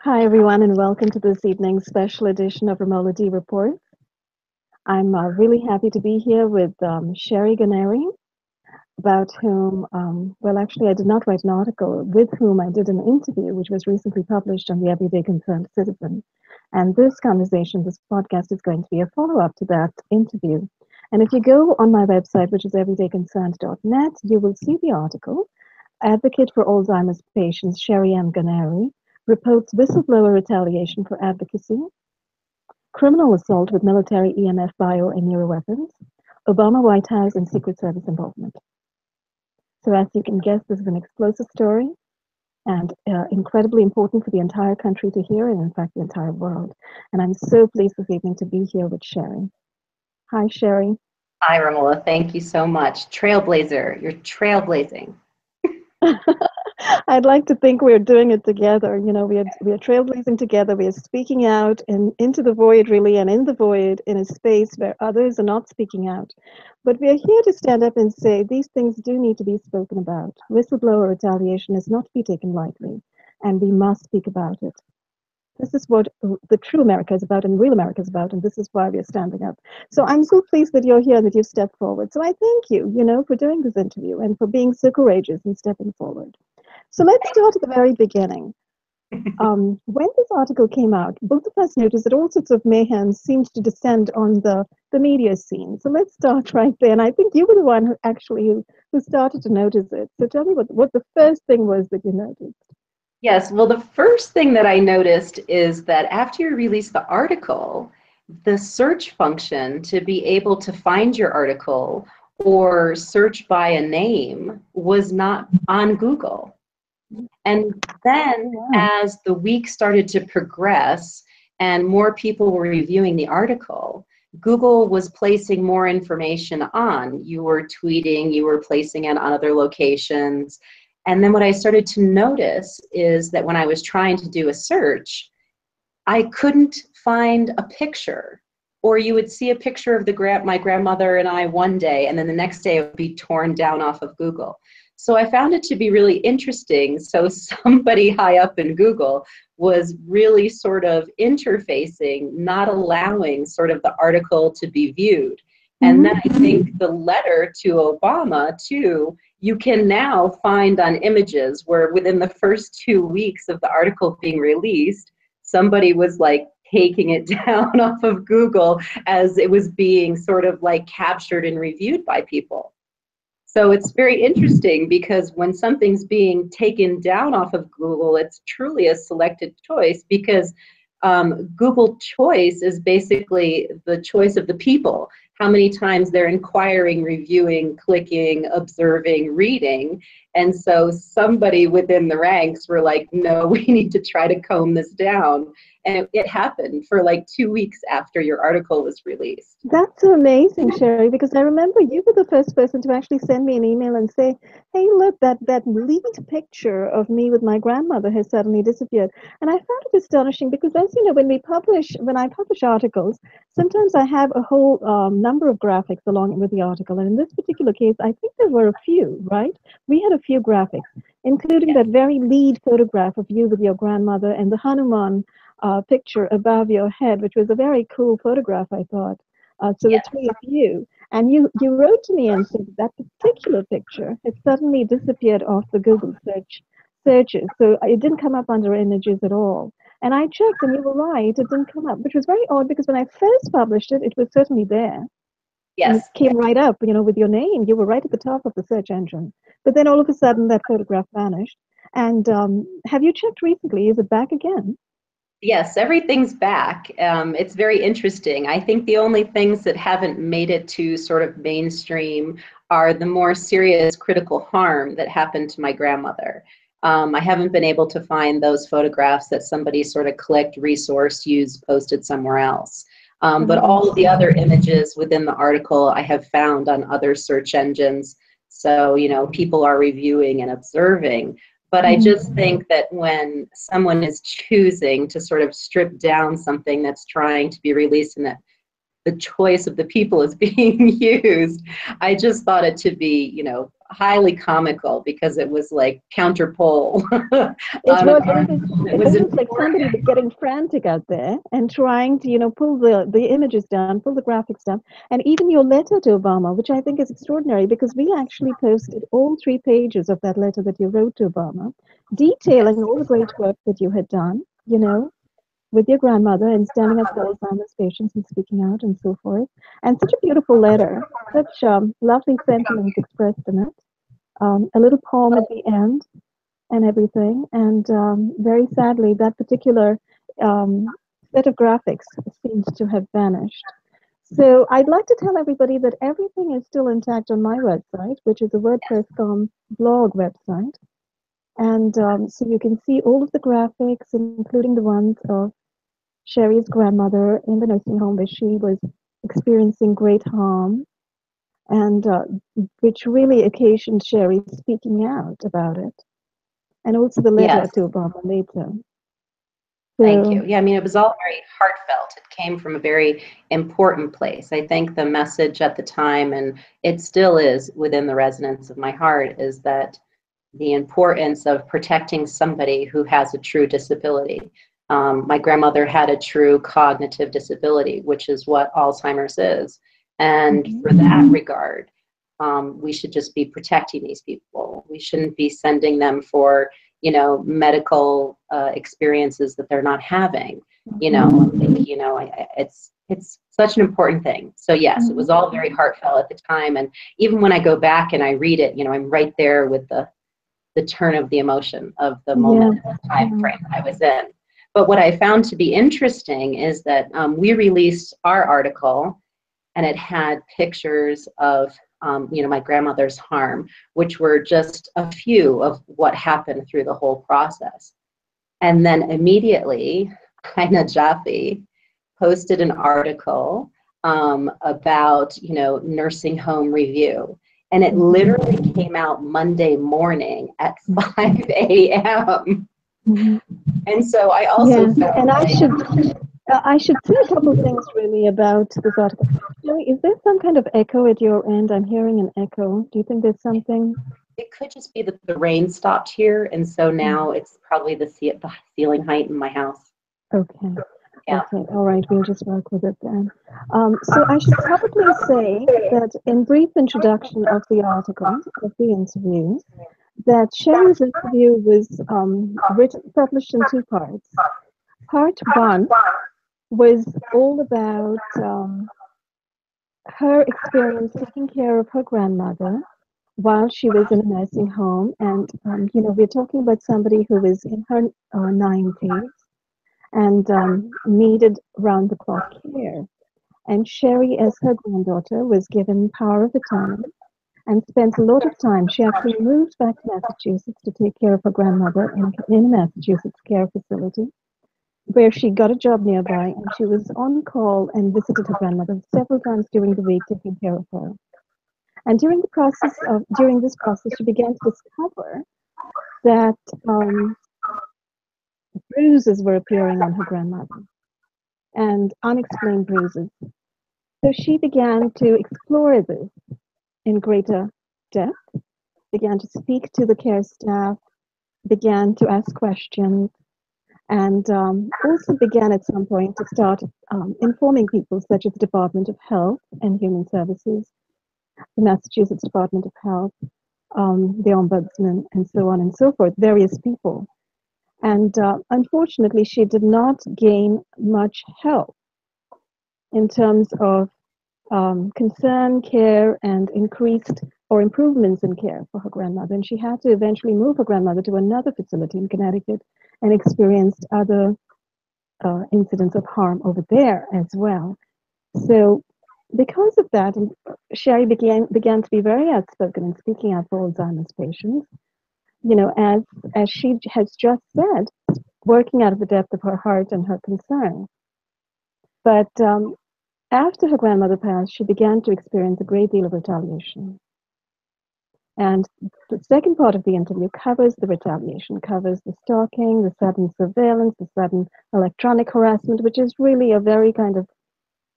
Hi, everyone, and welcome to this evening's special edition of Remolity Report. I'm really happy to be here with Sherri Guarnieri, about whom, actually, I did not write an article, with whom I did an interview, which was recently published on the Everyday Concerned Citizen. And this conversation, this podcast, is going to be a follow-up to that interview. And if you go on my website, which is everydayconcerned.net, you will see the article. Advocate for Alzheimer's patients, Sherri M. Guarnieri, reports whistleblower retaliation for advocacy, criminal assault with military EMF bio and neuroweapons, Obama White House and Secret Service involvement. So as you can guess, this is an explosive story and incredibly important for the entire country to hear, and in fact, the entire world. And I'm so pleased this evening to be here with Sherri. Hi, Sherri. Hi, Romola. Thank you so much. Trailblazer. You're trailblazing. I'd like to think we're doing it together. You know, we are trailblazing together. We are speaking out and into the void, really, and in the void in a space where others are not speaking out. But we are here to stand up and say these things do need to be spoken about. Whistleblower retaliation is not to be taken lightly, and we must speak about it. This is what the true America is about and real America is about, and this is why we are standing up. So I'm so pleased that you're here and that you've stepped forward. So I thank you, for doing this interview and for being so courageous and stepping forward. So let's start at the very beginning. When this article came out, both of us noticed that all sorts of mayhem seemed to descend on the media scene. So let's start right there. And I think you were the one who started to notice it. So tell me what the first thing was that you noticed. Yes, well, the first thing that I noticed is that after you released the article, the search function to be able to find your article or search by a name was not on Google. And then as the week started to progress and more people were reviewing the article, Google was placing more information on. You were tweeting, you were placing it on other locations. And then what I started to notice is that when I was trying to do a search, I couldn't find a picture. Or you would see a picture of my grandmother and I one day, and then the next day it would be torn down off of Google. So I found it to be really interesting. So somebody high up in Google was really sort of interfacing, not allowing sort of the article to be viewed. And then I think the letter to Obama, too, you can now find on images where within the first 2 weeks of the article being released, somebody was like taking it down off of Google as it was being sort of like captured and reviewed by people. So it's very interesting because when something's being taken down off of Google, it's truly a selected choice because Google choice is basically the choice of the people. How many times they're inquiring, reviewing, clicking, observing, reading. And so somebody within the ranks were like, no, we need to try to comb this down. And it happened for like 2 weeks after your article was released. That's so amazing, Sherri, because I remember you were the first person to actually send me an email and say, hey, look, that leaked picture of me with my grandmother has suddenly disappeared. And I found it astonishing because, as you know, when I publish articles, sometimes I have a whole number of graphics along with the article. And in this particular case, I think there were a few, right? We had a few graphics, including that very lead photograph of you with your grandmother and the Hanuman picture above your head, which was a very cool photograph, I thought. So the three of you. And you wrote to me and said that particular picture had suddenly disappeared off the Google searches. So it didn't come up under images at all. And I checked and you were right, it didn't come up, which was very odd because when I first published it, it was certainly there. Yes. And it came right up, with your name. You were right at the top of the search engine. But then all of a sudden that photograph vanished. And have you checked recently? Is it back again? Yes, everything's back. It's very interesting. I think the only things that haven't made it to sort of mainstream are the more serious critical harm that happened to my grandmother. I haven't been able to find those photographs that somebody sort of clicked, resourced, used, posted somewhere else. But all of the other images within the article I have found on other search engines. So, people are reviewing and observing. But I just think that when someone is choosing to sort of strip down something that's trying to be released and that the choice of the people is being used, I just thought it to be, highly comical because it was like counterpole. It was just like somebody was getting frantic out there and trying to, pull the images down, pull the graphics down. And even your letter to Obama, which I think is extraordinary because we actually posted all 3 pages of that letter that you wrote to Obama, detailing all the great work that you had done, with your grandmother and standing up for Alzheimer's patients and speaking out and so forth. And such a beautiful letter, such lovely sentiments expressed in it. A little poem at the end and everything. And very sadly, that particular set of graphics seems to have vanished. So I'd like to tell everybody that everything is still intact on my website, which is a WordPress.com blog website. And so you can see all of the graphics, including the ones of Sherri's grandmother in the nursing home where she was experiencing great harm, and which really occasioned Sherri speaking out about it. And also the letter to Obama later. Thank you. Yeah, I mean, it was all very heartfelt. It came from a very important place. I think the message at the time, and it still is within the resonance of my heart, is that the importance of protecting somebody who has a true disability. My grandmother had a true cognitive disability, which is what Alzheimer's is. And for that regard, we should just be protecting these people. We shouldn't be sending them for, medical experiences that they're not having. It's such an important thing. So yes, it was all very heartfelt at the time. And even when I go back and I read it, I'm right there with the turn of the emotion of the moment, the time frame I was in. But what I found to be interesting is that we released our article, and it had pictures of, my grandmother's harm, which were just a few of what happened through the whole process. And then immediately, Hina Jaffe posted an article about, nursing home review. And it literally came out Monday morning at 5 a.m. And so I also felt and I should say a couple of things really about this article. Sherri, is there some kind of echo at your end? I'm hearing an echo. Do you think there's something? It could just be that the rain stopped here, and so now it's probably the ceiling height in my house. Okay. Yeah. Okay. All right. We'll just work with it then. So I should probably say that in brief introduction of the article, of the interview, that Sherri's interview was published in 2 parts. Part 1 was all about her experience taking care of her grandmother while she was in a nursing home. And, we're talking about somebody who was in her 90s and needed round-the-clock care. And Sherri, as her granddaughter, was given power of attorney and spent a lot of time. She actually moved back to Massachusetts to take care of her grandmother in a Massachusetts care facility, where she got a job nearby, and she was on call and visited her grandmother several times during the week, taking care of her. And during this process, she began to discover that bruises were appearing on her grandmother, and unexplained bruises. So she began to explore this in greater depth, began to speak to the care staff, began to ask questions, and also began at some point to start informing people, such as the Department of Health and Human Services, the Massachusetts Department of Health, the Ombudsman, and so on and so forth, various people. And unfortunately, she did not gain much help in terms of concern, care, and increased or improvements in care for her grandmother. And she had to eventually move her grandmother to another facility in Connecticut and experienced other incidents of harm over there as well. So because of that, Sherri began to be very outspoken in speaking out for Alzheimer's patients, as she has just said, working out of the depth of her heart and her concern. But after her grandmother passed, she began to experience a great deal of retaliation. And the second part of the interview covers the retaliation, covers the stalking, the sudden surveillance, the sudden electronic harassment, which is really a very kind of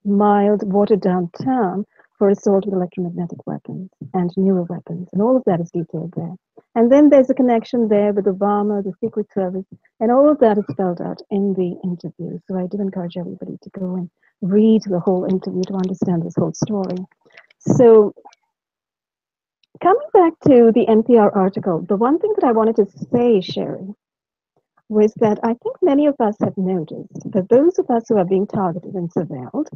mild, watered down term for assault with electromagnetic weapons and neuro weapons, and all of that is detailed there. And then there's a connection there with Obama, the Secret Service, and all of that is spelled out in the interview. So I do encourage everybody to go and read the whole interview to understand this whole story. So coming back to the NPR article, the one thing that I wanted to say, Sherri, was that I think many of us have noticed that those of us who are being targeted and surveilled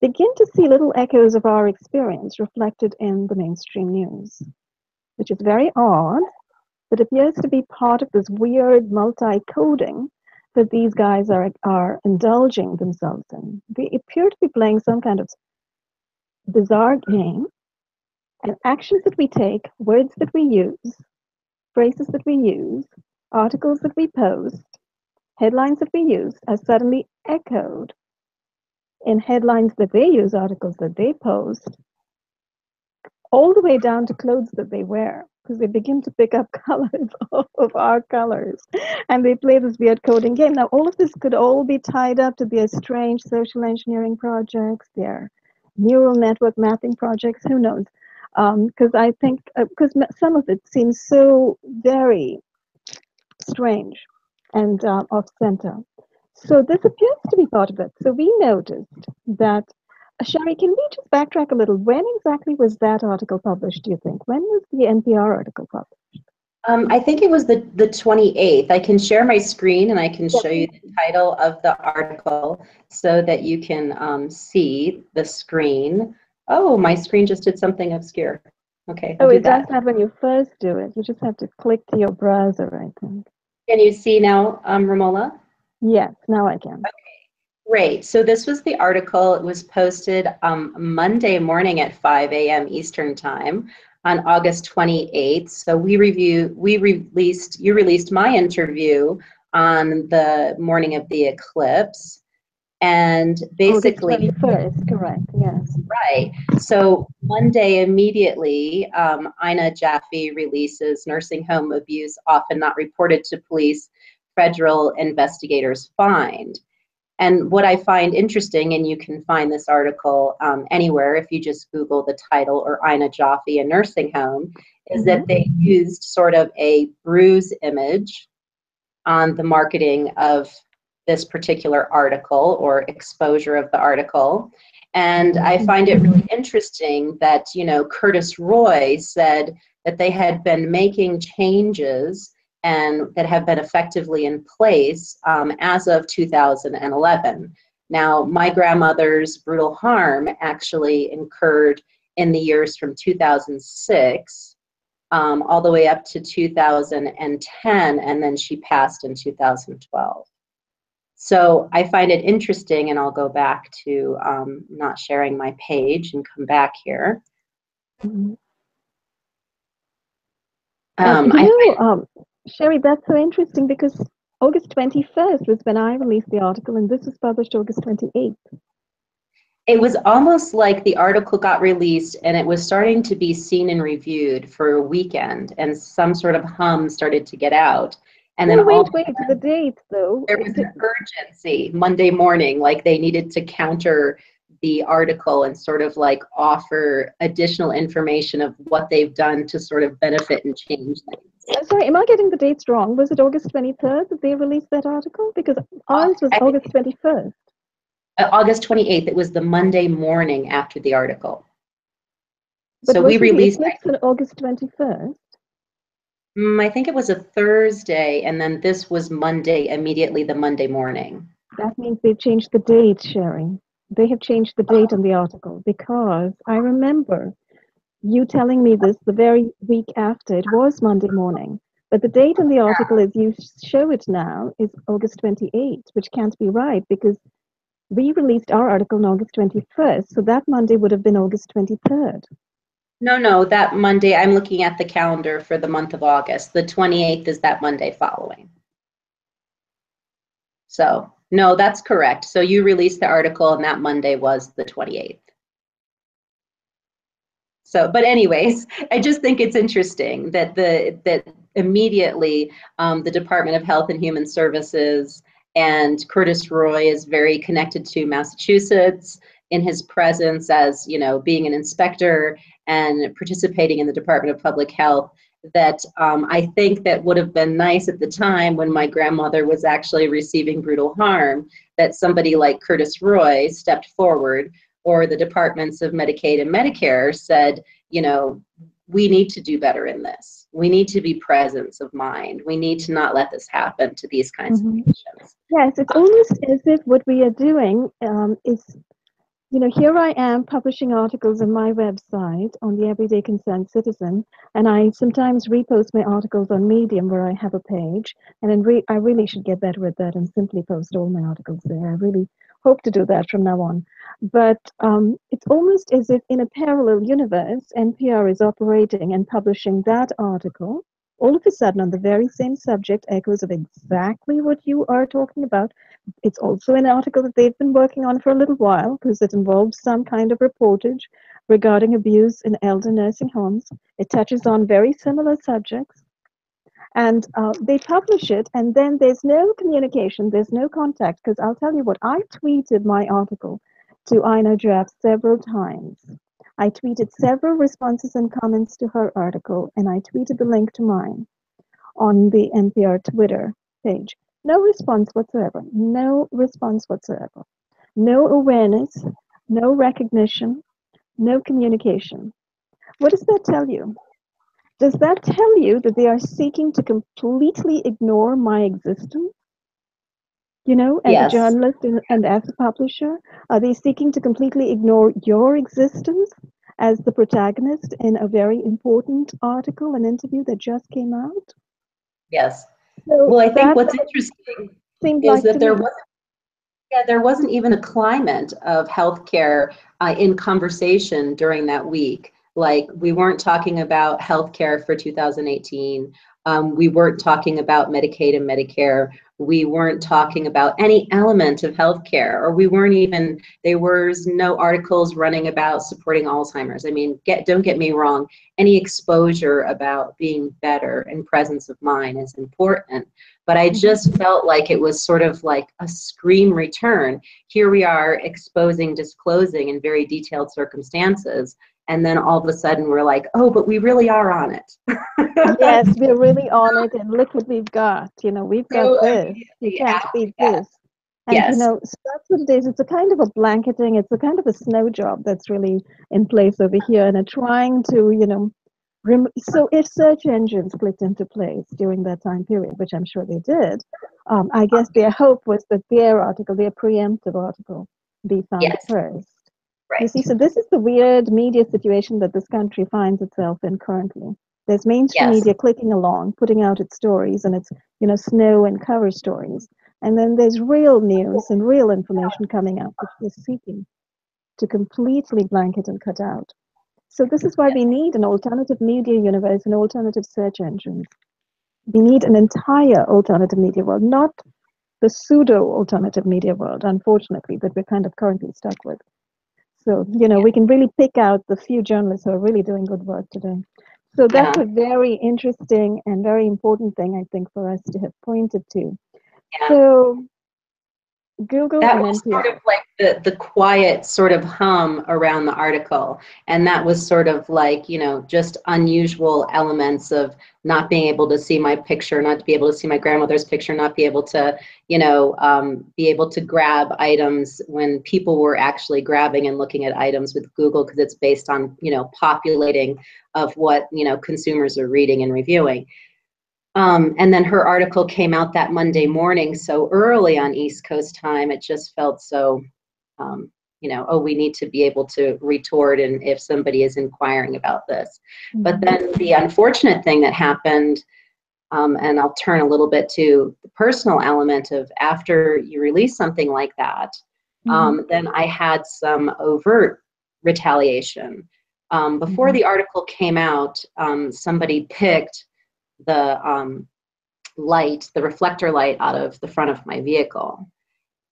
begin to see little echoes of our experience reflected in the mainstream news, which is very odd, but appears to be part of this weird multi-coding that these guys are indulging themselves in. They appear to be playing some kind of bizarre game, and actions that we take, words that we use, phrases that we use, articles that we post, headlines that we use are suddenly echoed in headlines that they use, articles that they post, all the way down to clothes that they wear, because they begin to pick up colors of our colors, and they play this weird coding game. Now, all of this could all be tied up to their strange social engineering projects, their neural network mapping projects, who knows? Because I think, because some of it seems so very strange and off center. So this appears to be part of it. So we noticed that, Sherri, can we just backtrack a little? When exactly was that article published, do you think? When was the NPR article published? I think it was the 28th. I can share my screen and I can show you the title of the article so that you can see the screen. Oh, my screen just did something obscure. Okay, Oh, it does that when you first do it. You just have to click to your browser, I think. Can you see now, Romola? Yes, now I can. Okay, great. So this was the article. It was posted Monday morning at 5 a.m. Eastern Time on August 28th. So you released my interview on the morning of the eclipse. And basically, August 21st, correct, yes. Right. So Monday immediately, Ina Jaffe releases nursing home abuse often not reported to police, federal investigators find. And what I find interesting, and you can find this article anywhere if you just Google the title or Ina Jaffe, a nursing home, is that they used sort of a bruise image on the marketing of this particular article or exposure of the article. And I find it really interesting that, you know, Curtis Roy said that they had been making changes and that have been effectively in place as of 2011. Now, my grandmother's brutal harm actually occurred in the years from 2006 all the way up to 2010, and then she passed in 2012. So I find it interesting, and I'll go back to not sharing my page and come back here. Sherri, that's so interesting because August 21st was when I released the article, and this was published August 28th. It was almost like the article got released and it was starting to be seen and reviewed for a weekend, and some sort of hum started to get out. And then wait, the date though. There was an urgency Monday morning, like they needed to counter the article and sort of like offer additional information of what they've done to sort of benefit and change things. Sorry, am I getting the dates wrong? Was it August 23rd that they released that article? Because ours was August 21st. August 28th, it was the Monday morning after the article. But so we released it on August 21st? I think it was a Thursday, and then this was Monday, immediately the Monday morning. That means they've changed the date, Sherri. They have changed the date on the article, because I remember you telling me this the very week after. It was Monday morning, but the date on the article, as you show it now, is August 28th, which can't be right because we released our article on August 21st, so that Monday would have been August 23rd. No, that Monday, I'm looking at the calendar for the month of August. The 28th is that Monday following. So, no, that's correct. So you released the article and that Monday was the 28th. So, but anyways, I just think it's interesting that that immediately the Department of Health and Human Services and Curtis Roy is very connected to Massachusetts in his presence as, being an inspector and participating in the Department of Public Health, that I think that would have been nice at the time when my grandmother was actually receiving brutal harm, that somebody like Curtis Roy stepped forward, or the departments of Medicaid and Medicare said, we need to do better in this. We need to be presence of mind. We need to not let this happen to these kinds of patients. Yes, it's almost as if what we are doing is, here I am publishing articles on my website on the Everyday Concerned Citizen, and I sometimes repost my articles on Medium where I have a page, and then I really should get better at that and simply post all my articles there. I really hope to do that from now on. But it's almost as if in a parallel universe, NPR is operating and publishing that article. All of a sudden, on the very same subject, echoes of exactly what you are talking about. It's also an article that they've been working on for a little while because it involves some kind of reportage regarding abuse in elder nursing homes. It touches on very similar subjects. And they publish it, and then there's no communication, there's no contact, because I'll tell you what, I tweeted my article to Ina Draft several times. I tweeted several responses and comments to her article, and I tweeted the link to mine on the NPR Twitter page. No response whatsoever. No response whatsoever. No awareness, no recognition, no communication. What does that tell you? Does that tell you that they are seeking to completely ignore my existence? As Yes. a journalist and as a publisher, are they seeking to completely ignore your existence as the protagonist in a very important article, an interview that just came out? Yes. So well, I think what's interesting is that there wasn't even a climate of healthcare in conversation during that week. Like, we weren't talking about healthcare for 2018. We weren't talking about Medicaid and Medicare. We weren't talking about any element of healthcare, or there was no articles running about supporting Alzheimer's. I mean, don't get me wrong, any exposure about being better and presence of mind is important. But I just felt like it was sort of like a scream return. Here we are exposing, disclosing in very detailed circumstances. And then all of a sudden we're like, oh, but we really are on it. Yes, we're really on it. And look what we've got. We've got this. You can't beat this. And, yes. So that's what it is. It's a kind of a blanketing. It's a kind of a snow job that's really in place over here. And trying to, so if search engines clicked into place during that time period, which I'm sure they did, I guess their hope was that their article, their preemptive article, be found first. Right. You see, so this is the weird media situation that this country finds itself in currently. There's mainstream media clicking along, putting out its stories and its, snow and cover stories. And then there's real news and real information coming out, which is seeking to completely blanket and cut out. So this is why we need an alternative media universe and alternative search engines. We need an entire alternative media world, not the pseudo-alternative media world, unfortunately, that we're kind of currently stuck with. So, we can really pick out the few journalists who are really doing good work today. So that's a very interesting and very important thing, I think, for us to have pointed to. So Google that and was NPR. sort of like the quiet sort of hum around the article. And that was sort of like, just unusual elements of not being able to see my picture, not to be able to see my grandmother's picture, not be able to, be able to grab items when people were actually grabbing and looking at items with Google, because it's based on, populating of what, consumers are reading and reviewing. And then her article came out that Monday morning so early on East Coast time. It just felt so, oh, we need to be able to retort and if somebody is inquiring about this. But then the unfortunate thing that happened, and I'll turn a little bit to the personal element of after you release something like that, then I had some overt retaliation. Before the article came out, somebody picked the the reflector light out of the front of my vehicle.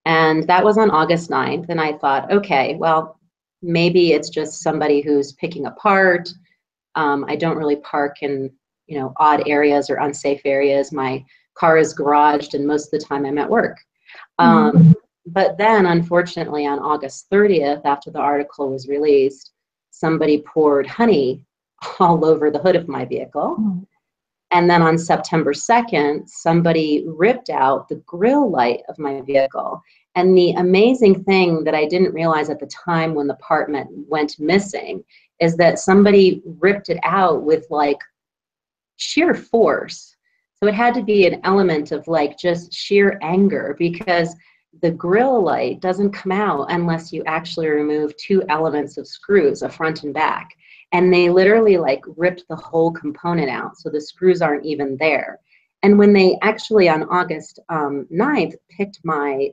And that was on August 9th. And I thought, okay, well, maybe it's just somebody who's picking apart. I don't really park in, odd areas or unsafe areas. My car is garaged and most of the time I'm at work. But then, unfortunately, on August 30th, after the article was released, somebody poured honey all over the hood of my vehicle. Mm. And then on September 2nd, somebody ripped out the grill light of my vehicle. And the amazing thing that I didn't realize at the time when the part went missing is that somebody ripped it out with like sheer force. So it had to be an element of like just sheer anger, because the grill light doesn't come out unless you actually remove two elements of screws, a front and back. And they literally like ripped the whole component out, so the screws aren't even there. And when they actually on August 9th picked my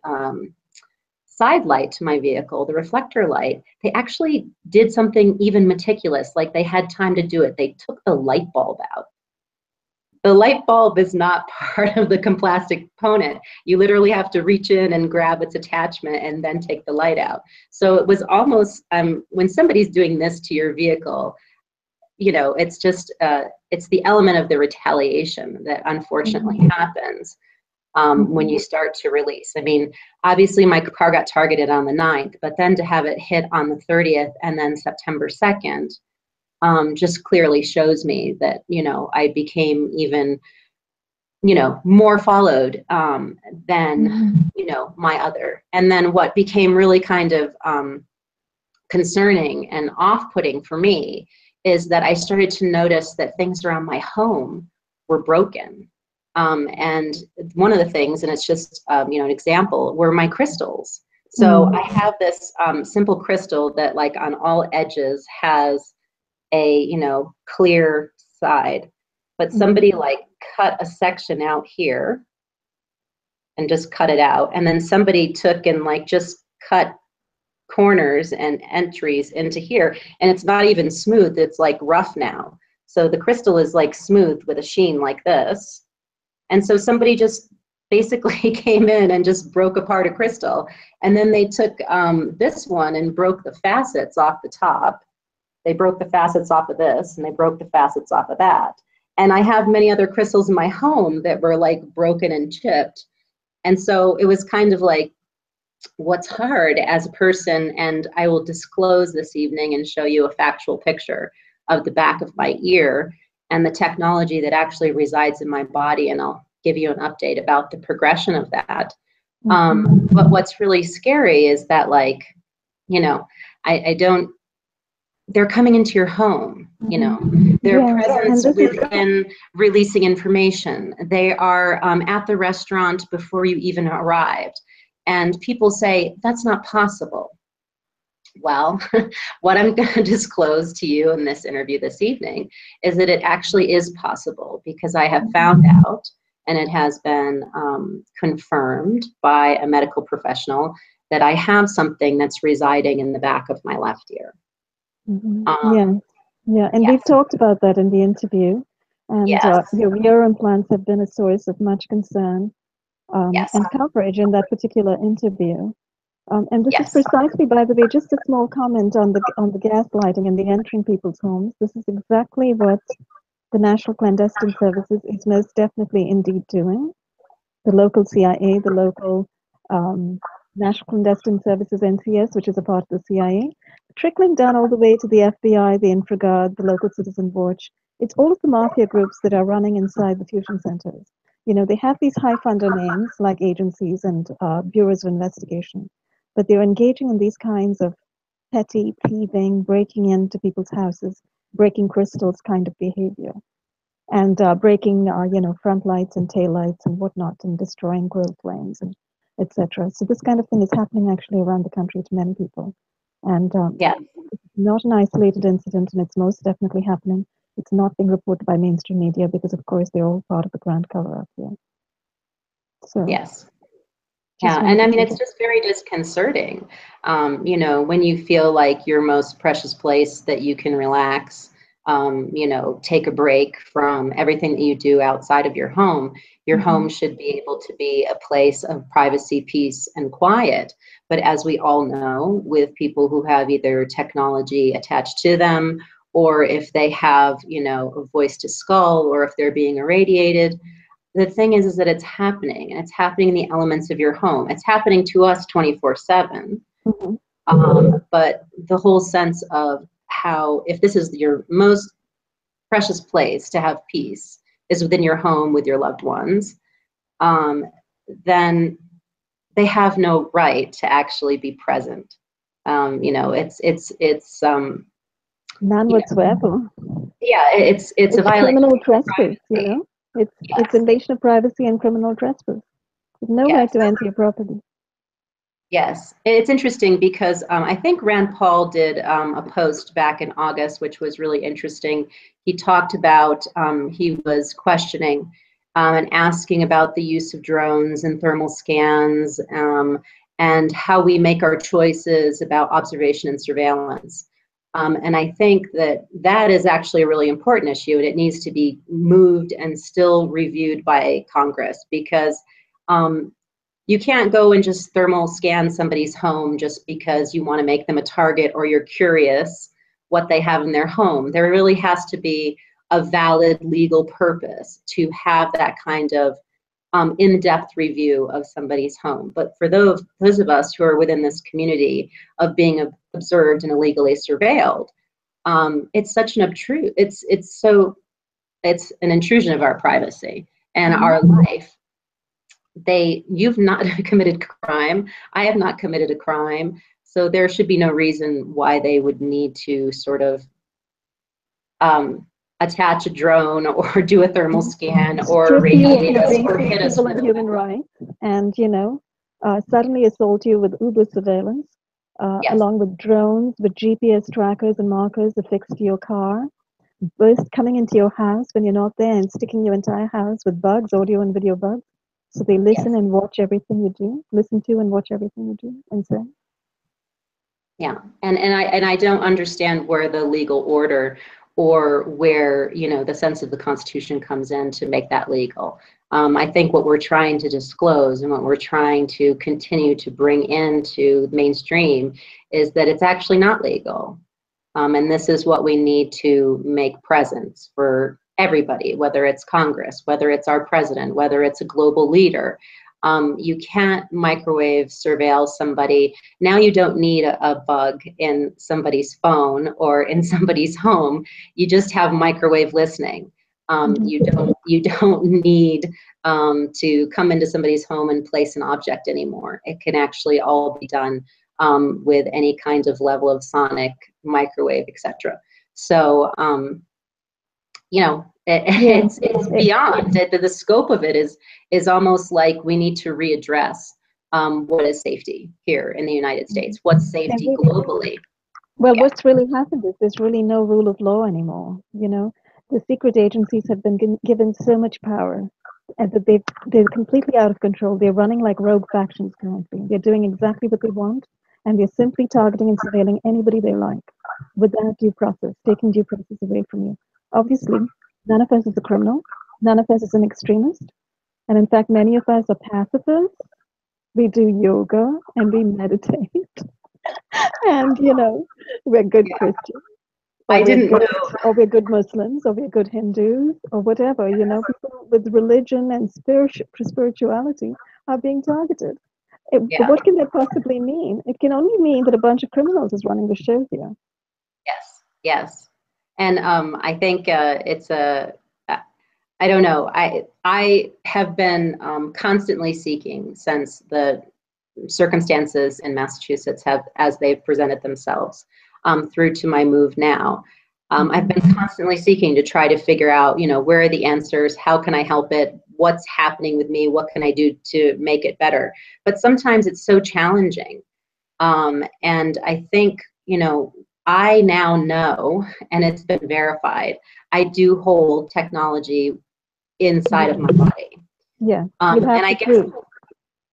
side light to my vehicle, the reflector light, they actually did something even meticulous, like they had time to do it. They took the light bulb out. The light bulb is not part of the plastic component. You literally have to reach in and grab its attachment and then take the light out. So it was almost, when somebody's doing this to your vehicle, you know, it's just, it's the element of the retaliation that unfortunately happens when you start to release. I mean, obviously my car got targeted on the 9th, but then to have it hit on the 30th and then September 2nd, just clearly shows me that, you know, I became even, you know, more followed than, you know, my other. And then what became really kind of concerning and off-putting for me is that I started to notice that things around my home were broken. And one of the things, and it's just, you know, an example, were my crystals. So I have this simple crystal that like on all edges has a, you know, clear side, but somebody like cut a section out here and just cut it out. And then somebody took and like just cut corners and entries into here. And it's not even smooth. It's like rough now. So the crystal is like smooth with a sheen like this. And so somebody just basically came in and just broke apart a crystal. And then they took this one and broke the facets off the top. They broke the facets off of this, and they broke the facets off of that. And I have many other crystals in my home that were like broken and chipped. And so it was kind of like, what's hard as a person, and I will disclose this evening and show you a factual picture of the back of my ear and the technology that actually resides in my body, and I'll give you an update about the progression of that. But what's really scary is that, like, you know, I don't, they're coming into your home, you know, their presence within releasing information. They are at the restaurant before you even arrived. And people say, that's not possible. Well, what I'm going to disclose to you in this interview this evening is that it actually is possible, because I have found out, and it has been confirmed by a medical professional, that I have something that's residing in the back of my left ear. And we've talked about that in the interview. And your ear implants have been a source of much concern and coverage in that particular interview. And this is precisely, by the way, just a small comment on the gaslighting and the entering people's homes. This is exactly what the National Clandestine Services is most definitely indeed doing. The local CIA, the local National Clandestine Services, NCS, which is a part of the CIA, trickling down all the way to the FBI, the InfraGard, the local Citizen Watch. It's all of the mafia groups that are running inside the fusion centers. You know, they have these high funder names like agencies and bureaus of investigation, but they're engaging in these kinds of petty thieving, breaking into people's houses, breaking crystals kind of behavior, and breaking, you know, front lights and tail lights and whatnot, and destroying grill flames and etc. So this kind of thing is happening actually around the country to many people. And it's not an isolated incident, and it's most definitely happening. It's not being reported by mainstream media because, of course, they're all part of the grand cover-up here. So and I mean, it's just very disconcerting. You know, when you feel like your most precious place that you can relax, you know, take a break from everything that you do outside of your home. Your home should be able to be a place of privacy, peace, and quiet. But as we all know, with people who have either technology attached to them, or if they have, you know, a voice to skull, or if they're being irradiated, the thing is that it's happening, and it's happening in the elements of your home. It's happening to us 24/7. But the whole sense of how, if this is your most precious place to have peace, is within your home with your loved ones, then they have no right to actually be present. You know, it's None whatsoever. yeah, it's a violation criminal of trespass, privacy. you know? It's Yes. invasion of privacy and criminal trespass. With no right Yes. to enter your property. Yes, it's interesting because I think Rand Paul did a post back in August, which was really interesting. He talked about, he was questioning and asking about the use of drones and thermal scans and how we make our choices about observation and surveillance. And I think that that is actually a really important issue, and it needs to be moved and still reviewed by Congress, because you can't go and just thermal scan somebody's home just because you want to make them a target or you're curious what they have in their home. There really has to be a valid legal purpose to have that kind of in-depth review of somebody's home. But for those of us who are within this community of being observed and illegally surveilled, it's such an it's an intrusion of our privacy and our life. You've not committed crime. I have not committed a crime. So there should be no reason why they would need to sort of attach a drone or do a thermal scan or radiate us or hit us with human rights, and suddenly assault you with Uber surveillance, Yes. along with drones, with GPS trackers and markers affixed to your car, burst coming into your house when you're not there and sticking your entire house with bugs, audio and video bugs. So they listen and watch everything you do, listen to and watch everything you do and say. Yeah, and I don't understand where the legal order or where, you know, the sense of the Constitution comes in to make that legal. I think what we're trying to disclose and what we're trying to continue to bring into mainstream is that it's actually not legal. And this is what we need to make present for everybody, whether it's Congress, whether it's our president, whether it's a global leader. You can't microwave surveil somebody. Now you don't need a bug in somebody's phone or in somebody's home. You just have microwave listening. You don't need to come into somebody's home and place an object anymore. It can actually all be done with any kind of level of sonic, microwave, etc. So you know, it's beyond. The scope of it is almost like we need to readdress what is safety here in the United States. What's safety globally? Well, what's really happened is there's really no rule of law anymore. You know, the secret agencies have been given so much power, and that they're completely out of control. They're running like rogue factions currently. They're doing exactly what they want, and they're simply targeting and surveilling anybody they like, without due process, taking due process away from you. Obviously, none of us is a criminal. None of us is an extremist. And in fact, many of us are pacifists. We do yoga and we meditate. And, we're good Christians. I didn't know. Or we're good Muslims, or we're good Hindus, or whatever. People with religion and spirituality are being targeted. What can that possibly mean? It can only mean that a bunch of criminals is running the show here. Yes. And I think it's I don't know. I have been constantly seeking since the circumstances in Massachusetts as they've presented themselves through to my move now. I've been constantly seeking to try to figure out, where are the answers? How can I help it? What's happening with me? What can I do to make it better? But sometimes it's so challenging. And I think, I now know, and it's been verified, I do hold technology inside of my body. Yeah. And I guess,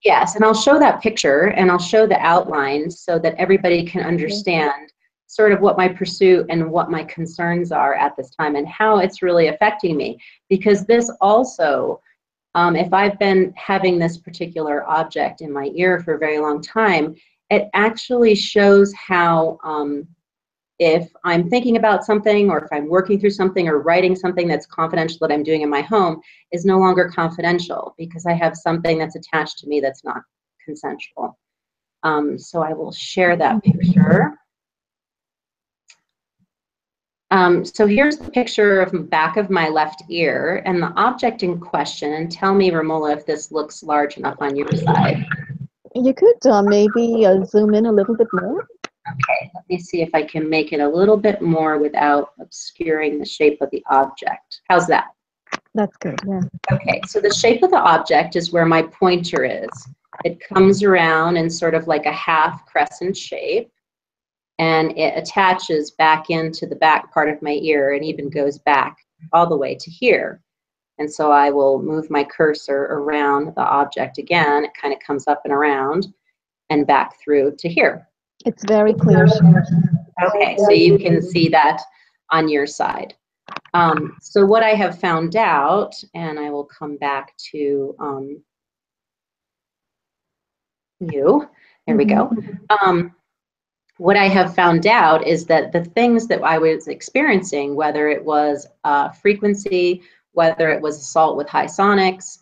yes, and I'll show that picture and I'll show the outlines so that everybody can understand sort of what my pursuit and what my concerns are at this time and how it's really affecting me. Because this also, if I've been having this particular object in my ear for a very long time, it actually shows how if I'm thinking about something, or if I'm working through something or writing something that's confidential that I'm doing in my home, is no longer confidential because I have something that's attached to me that's not consensual. So I will share that picture. So here's the picture of the back of my left ear and the object in question. And tell me, Romola, if this looks large enough on your side. You could maybe zoom in a little bit more. Okay, let me see if I can make it a little bit more without obscuring the shape of the object. How's that? That's good, yeah. Okay, so the shape of the object is where my pointer is. It comes around in sort of like a half crescent shape, and it attaches back into the back part of my ear and even goes back all the way to here. And so I will move my cursor around the object again. It kind of comes up and around and back through to here. It's very clear. Okay, so you can see that on your side. So what I have found out, and I will come back to you. There we go. What I have found out is that the things that I was experiencing, whether it was frequency, whether it was assault with high sonics,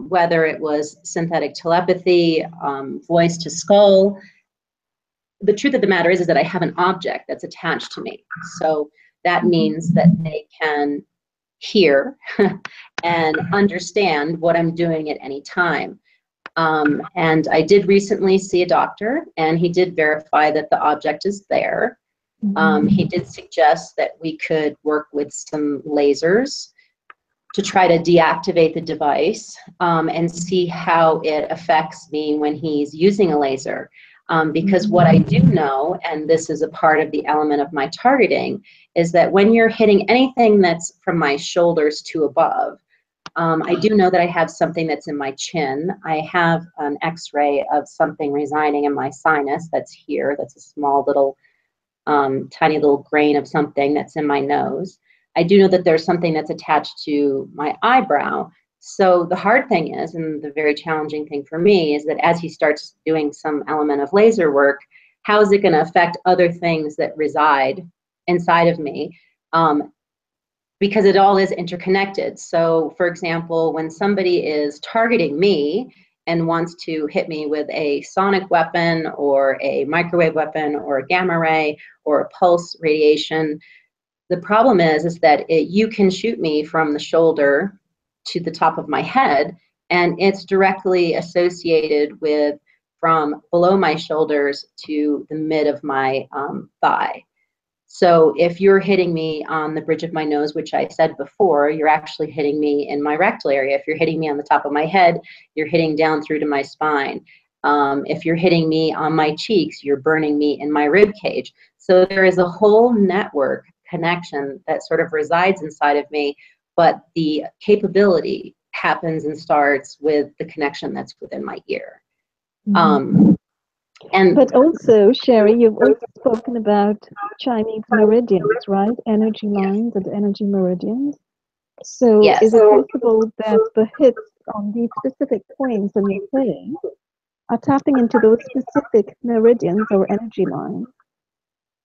whether it was synthetic telepathy, voice to skull, the truth of the matter is that I have an object that's attached to me. So that means that they can hear and understand what I'm doing at any time. And I did recently see a doctor, and he did verify that the object is there. He did suggest that we could work with some lasers to try to deactivate the device and see how it affects me when he's using a laser. Because what I do know, and this is a part of the element of my targeting, is that when you're hitting anything that's from my shoulders to above, I do know that I have something that's in my chin. I have an x-ray of something residing in my sinus that's here. That's a small little, tiny little grain of something that's in my nose. I do know that there's something that's attached to my eyebrow. So the hard thing is, and the very challenging thing for me, is that as he starts doing some element of laser work, how is it going to affect other things that reside inside of me? Because it all is interconnected. So for example, when somebody is targeting me and wants to hit me with a sonic weapon or a microwave weapon or a gamma ray or a pulse radiation, the problem is that you can shoot me from the shoulder to the top of my head, and it's directly associated with from below my shoulders to the mid of my thigh. So if you're hitting me on the bridge of my nose, which I said before, you're actually hitting me in my rectal area. If you're hitting me on the top of my head, you're hitting down through to my spine. If you're hitting me on my cheeks, you're burning me in my rib cage. So there is a whole network connection that sort of resides inside of me, but the capability happens and starts with the connection that's within my ear. But also, Sherri, you've also spoken about Chinese meridians, right? Energy lines and energy meridians. So yes. Is it possible that the hits on these specific points in your play are tapping into those specific meridians or energy lines?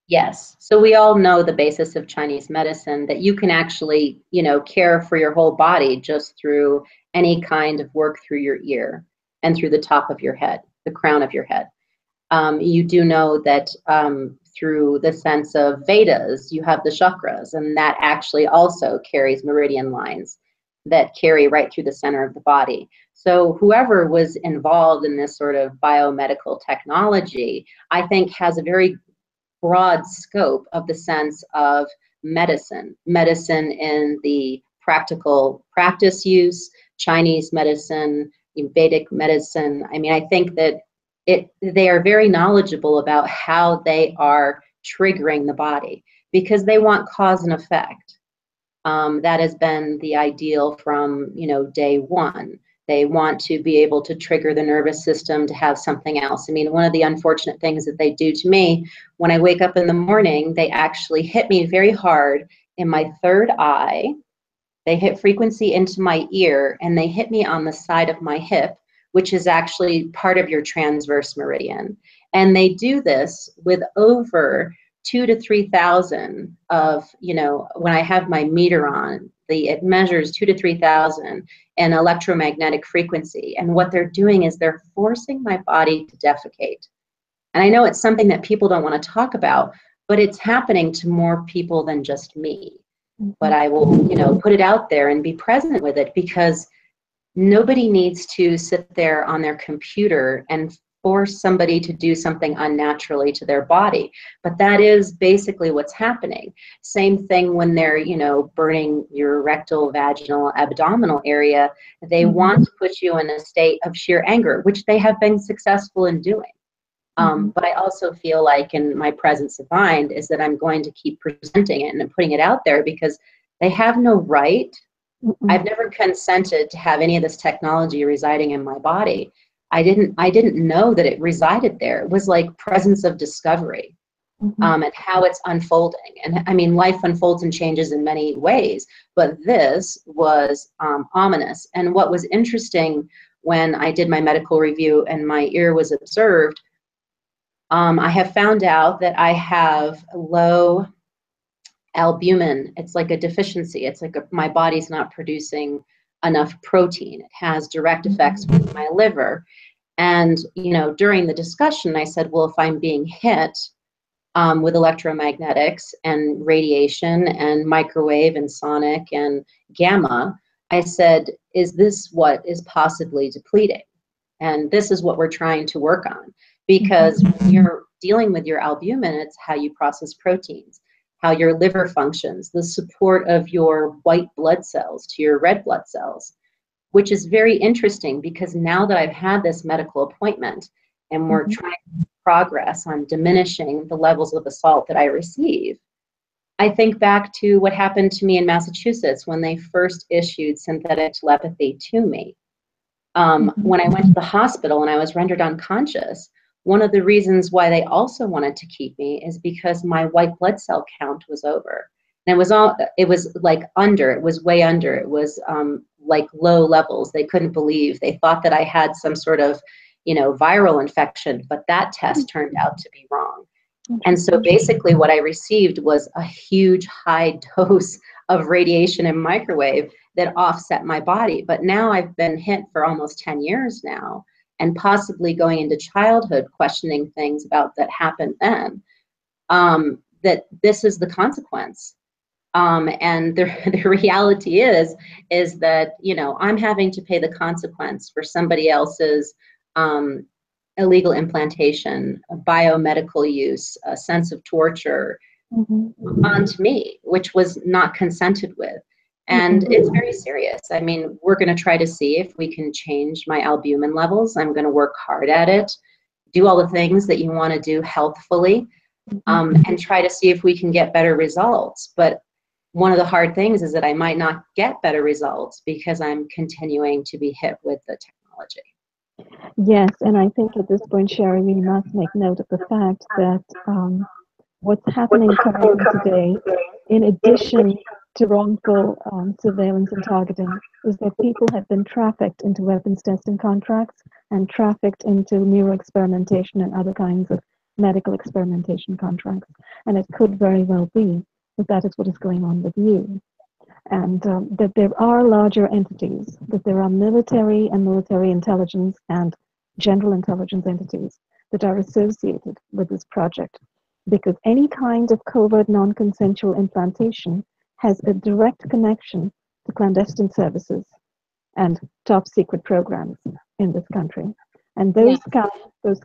Yes. So we all know the basis of Chinese medicine, that you can actually, care for your whole body just through any kind of work through your ear and through the top of your head, the crown of your head. You do know that through the sense of Vedas, you have the chakras, and that actually also carries meridian lines that carry right through the center of the body. So whoever was involved in this sort of biomedical technology, I think, has a very broad scope of the sense of medicine in the practical practice use, Chinese medicine, Vedic medicine. I mean, I think that they are very knowledgeable about how they are triggering the body, because they want cause and effect. That has been the ideal from day one. They want to be able to trigger the nervous system to have something else. I mean, one of the unfortunate things that they do to me, when I wake up in the morning, they actually hit me very hard in my third eye. They hit frequency into my ear, and they hit me on the side of my hip, which is actually part of your transverse meridian. And they do this with over 2 to 3,000 of, when I have my meter on, it measures 2 to 3,000 in electromagnetic frequency. And what they're doing is they're forcing my body to defecate. And I know it's something that people don't want to talk about, but it's happening to more people than just me. But I will, put it out there and be present with it, because nobody needs to sit there on their computer and force somebody to do something unnaturally to their body. But that is basically what's happening. Same thing when they're, burning your rectal, vaginal, abdominal area. They want to put you in a state of sheer anger, which they have been successful in doing. But I also feel like, in my presence of mind, is that I'm going to keep presenting it and putting it out there, because they have no right. I've never consented to have any of this technology residing in my body. I didn't know that it resided there. It was like presence of discovery, and how it's unfolding. And I mean, life unfolds and changes in many ways, but this was ominous. And what was interesting, when I did my medical review and my ear was observed, I have found out that I have low albumin. It's like a deficiency. It's like my body's not producing enough protein. It has direct effects with my liver. And, during the discussion, I said, well, if I'm being hit with electromagnetics and radiation and microwave and sonic and gamma, I said, is this what is possibly depleting? And this is what we're trying to work on. Because when you're dealing with your albumin, it's how you process proteins, how your liver functions, the support of your white blood cells to your red blood cells, which is very interesting, because now that I've had this medical appointment and we're trying to progress on diminishing the levels of assault that I receive, I think back to what happened to me in Massachusetts when they first issued synthetic telepathy to me. When I went to the hospital and I was rendered unconscious, one of the reasons why they also wanted to keep me is because my white blood cell count was over. And it was way under. It was like low levels. They couldn't believe. They thought that I had some sort of, viral infection, but that test turned out to be wrong. And so basically what I received was a huge high dose of radiation and microwave that offset my body. But now I've been hit for almost 10 years now, and possibly going into childhood, questioning things about that happened then, that this is the consequence. And the reality is that, I'm having to pay the consequence for somebody else's illegal implantation, biomedical use, a sense of torture onto me, which was not consented with. And it's very serious. I mean, we're going to try to see if we can change my albumin levels. I'm going to work hard at it, do all the things that you want to do healthfully, and try to see if we can get better results. But one of the hard things is that I might not get better results because I'm continuing to be hit with the technology. Yes, and I think at this point, Sherri, we must make note of the fact that what's happening currently today, in addition to wrongful surveillance and targeting, is that people have been trafficked into weapons testing contracts and trafficked into neuro-experimentation and other kinds of medical experimentation contracts. And it could very well be that that is what is going on with you. And that there are larger entities, that there are military and military intelligence and general intelligence entities that are associated with this project. Because any kind of covert non-consensual implantation has a direct connection to clandestine services and top secret programs in this country. And those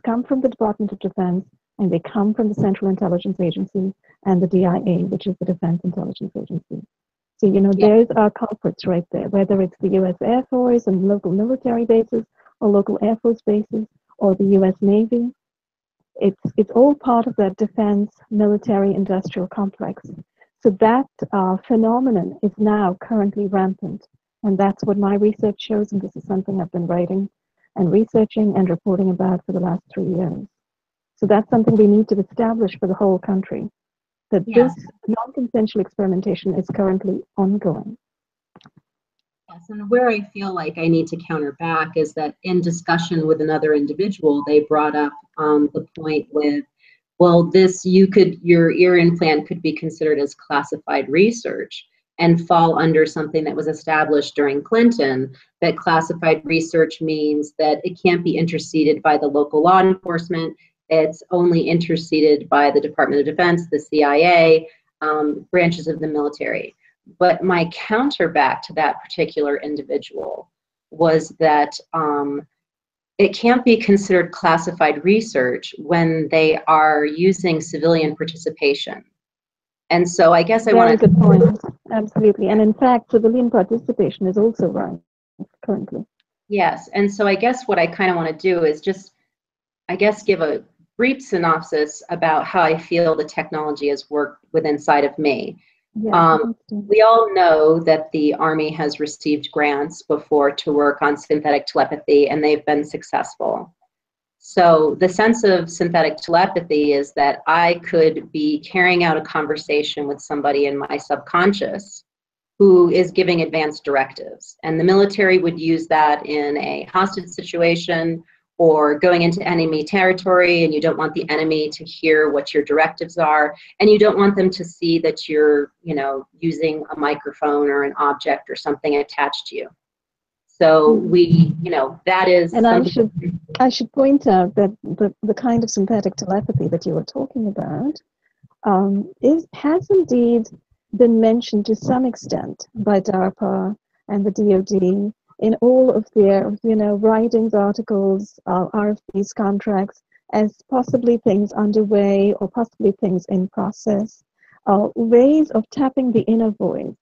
come from the Department of Defense, and they come from the Central Intelligence Agency and the DIA, which is the Defense Intelligence Agency. So, there's our culprits right there, whether it's the U.S. Air Force and local military bases or local Air Force bases or the U.S. Navy. It's all part of that defense military industrial complex. So that phenomenon is now currently rampant. And that's what my research shows. And this is something I've been writing and researching and reporting about for the last 3 years. So that's something we need to establish for the whole country, that this non-consensual experimentation is currently ongoing. Yes, and where I feel like I need to counter back is that in discussion with another individual, they brought up the point with well, your ear implant could be considered as classified research and fall under something that was established during Clinton, that classified research means that it can't be interceded by the local law enforcement. It's only interceded by the Department of Defense, the CIA, branches of the military. But my counter back to that particular individual was that it can't be considered classified research when they are using civilian participation. And so I guess I want to... Very good point. Absolutely. And in fact, civilian participation is also right currently. Yes. And so I guess what I kind of want to do is just, I guess, give a brief synopsis about how I feel the technology has worked inside of me. Yeah, we all know that the Army has received grants before to work on synthetic telepathy, and they've been successful. So the sense of synthetic telepathy is that I could be carrying out a conversation with somebody in my subconscious who is giving advanced directives. And the military would use that in a hostage situation or going into enemy territory, and you don't want the enemy to hear what your directives are, and you don't want them to see that you're, using a microphone or an object or something attached to you. So we, that is. And I should point out that the kind of synthetic telepathy that you were talking about has indeed been mentioned to some extent by DARPA and the DoD in all of their, writings, articles, RFPs, contracts, as possibly things underway or possibly things in process, ways of tapping the inner voice,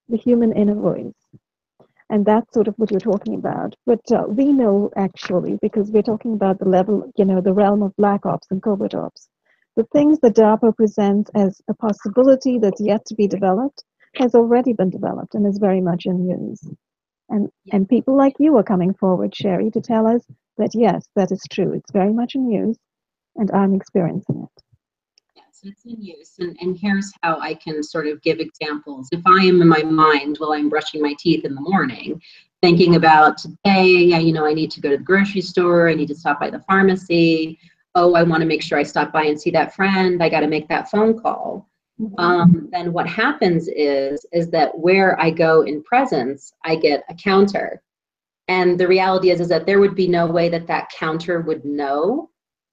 the human inner voice. And that's sort of what you're talking about. But we know, actually, because we're talking about the level, the realm of black ops and covert ops, the things that DARPA presents as a possibility that's yet to be developed has already been developed and is very much in use. And people like you are coming forward, Sherri, to tell us that, yes, that is true. It's very much in use, and I'm experiencing it. Yes, it's in use. And here's how I can sort of give examples. If I am in my mind while I'm brushing my teeth in the morning, thinking about today, I need to go to the grocery store, I need to stop by the pharmacy, oh, I want to make sure I stop by and see that friend, I got to make that phone call. Then what happens is that where I go in presence, I get a counter. And the reality is that there would be no way that counter would know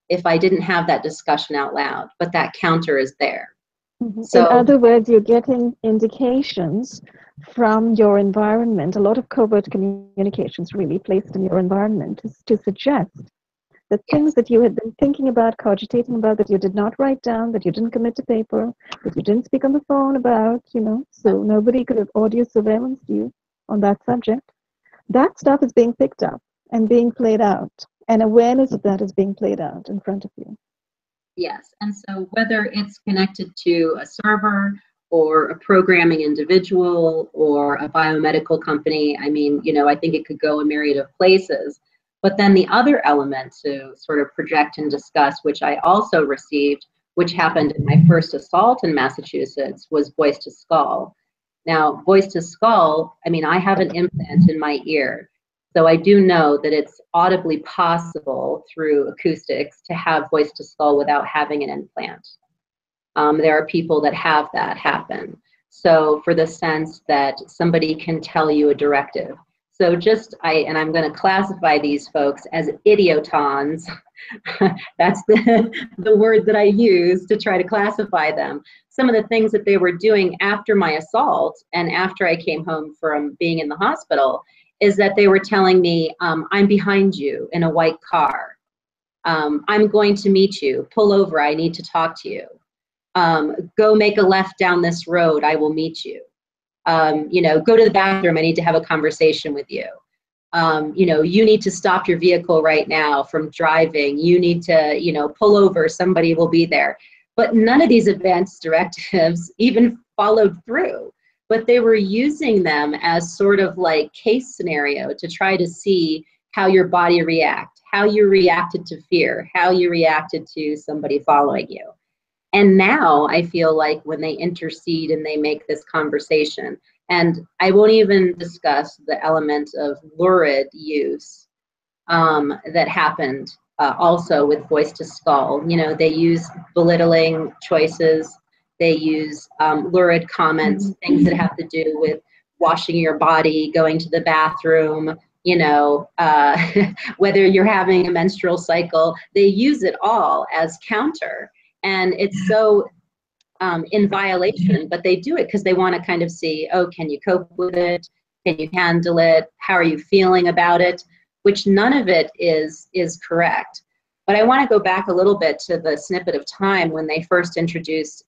if I didn't have that discussion out loud, but that counter is there. So, in other words, you're getting indications from your environment, a lot of covert communications really placed in your environment to suggest that things that you had been thinking about, cogitating about, that you did not write down, that you didn't commit to paper, that you didn't speak on the phone about, so nobody could have audio surveillanced you on that subject. That stuff is being picked up and being played out, and awareness of that is being played out in front of you. Yes, and so whether it's connected to a server or a programming individual or a biomedical company, I think it could go a myriad of places. But then the other element to sort of project and discuss, which I also received, which happened in my first assault in Massachusetts, was voice to skull. Now, voice to skull, I have an implant in my ear. So I do know that it's audibly possible through acoustics to have voice to skull without having an implant. There are people that have that happen. So for the sense that somebody can tell you a directive. So I'm going to classify these folks as idiotons. That's the word that I use to try to classify them. Some of the things that they were doing after my assault and after I came home from being in the hospital is that they were telling me, I'm behind you in a white car. I'm going to meet you. Pull over. I need to talk to you. Go make a left down this road. I will meet you. Go to the bathroom. I need to have a conversation with you. You need to stop your vehicle right now from driving. You need to, pull over. Somebody will be there. But none of these advanced directives even followed through. But they were using them as sort of like case scenario to try to see how your body react, how you reacted to fear, how you reacted to somebody following you. And now I feel like when they intercede and they make this conversation, and I won't even discuss the element of lurid use that happened also with voice to skull. You know, they use belittling choices. They use lurid comments, things that have to do with washing your body, going to the bathroom, you know, whether you're having a menstrual cycle. They use it all as counter. And it's so in violation, but they do it because they want to kind of see, oh, can you cope with it? Can you handle it? How are you feeling about it? Which none of it is correct. But I want to go back a little bit to the snippet of time when they first introduced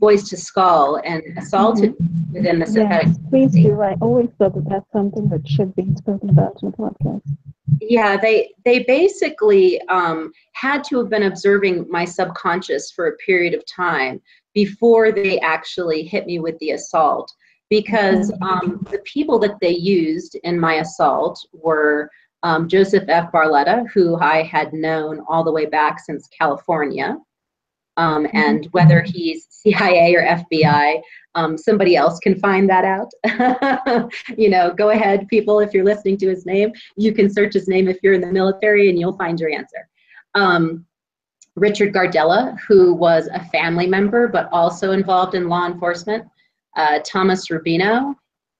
voice to skull and assaulted within the synthetic. Yes, please do. I always thought that that's something that should be spoken about in a podcast. Yeah, they basically had to have been observing my subconscious for a period of time before they actually hit me with the assault, because the people that they used in my assault were Joseph F. Barletta, who I had known all the way back since California. And whether he's CIA or FBI, somebody else can find that out. You know, go ahead, people, if you're listening to his name, you can search his name if you're in the military and you'll find your answer. Richard Gardella, who was a family member but also involved in law enforcement. Thomas Rubino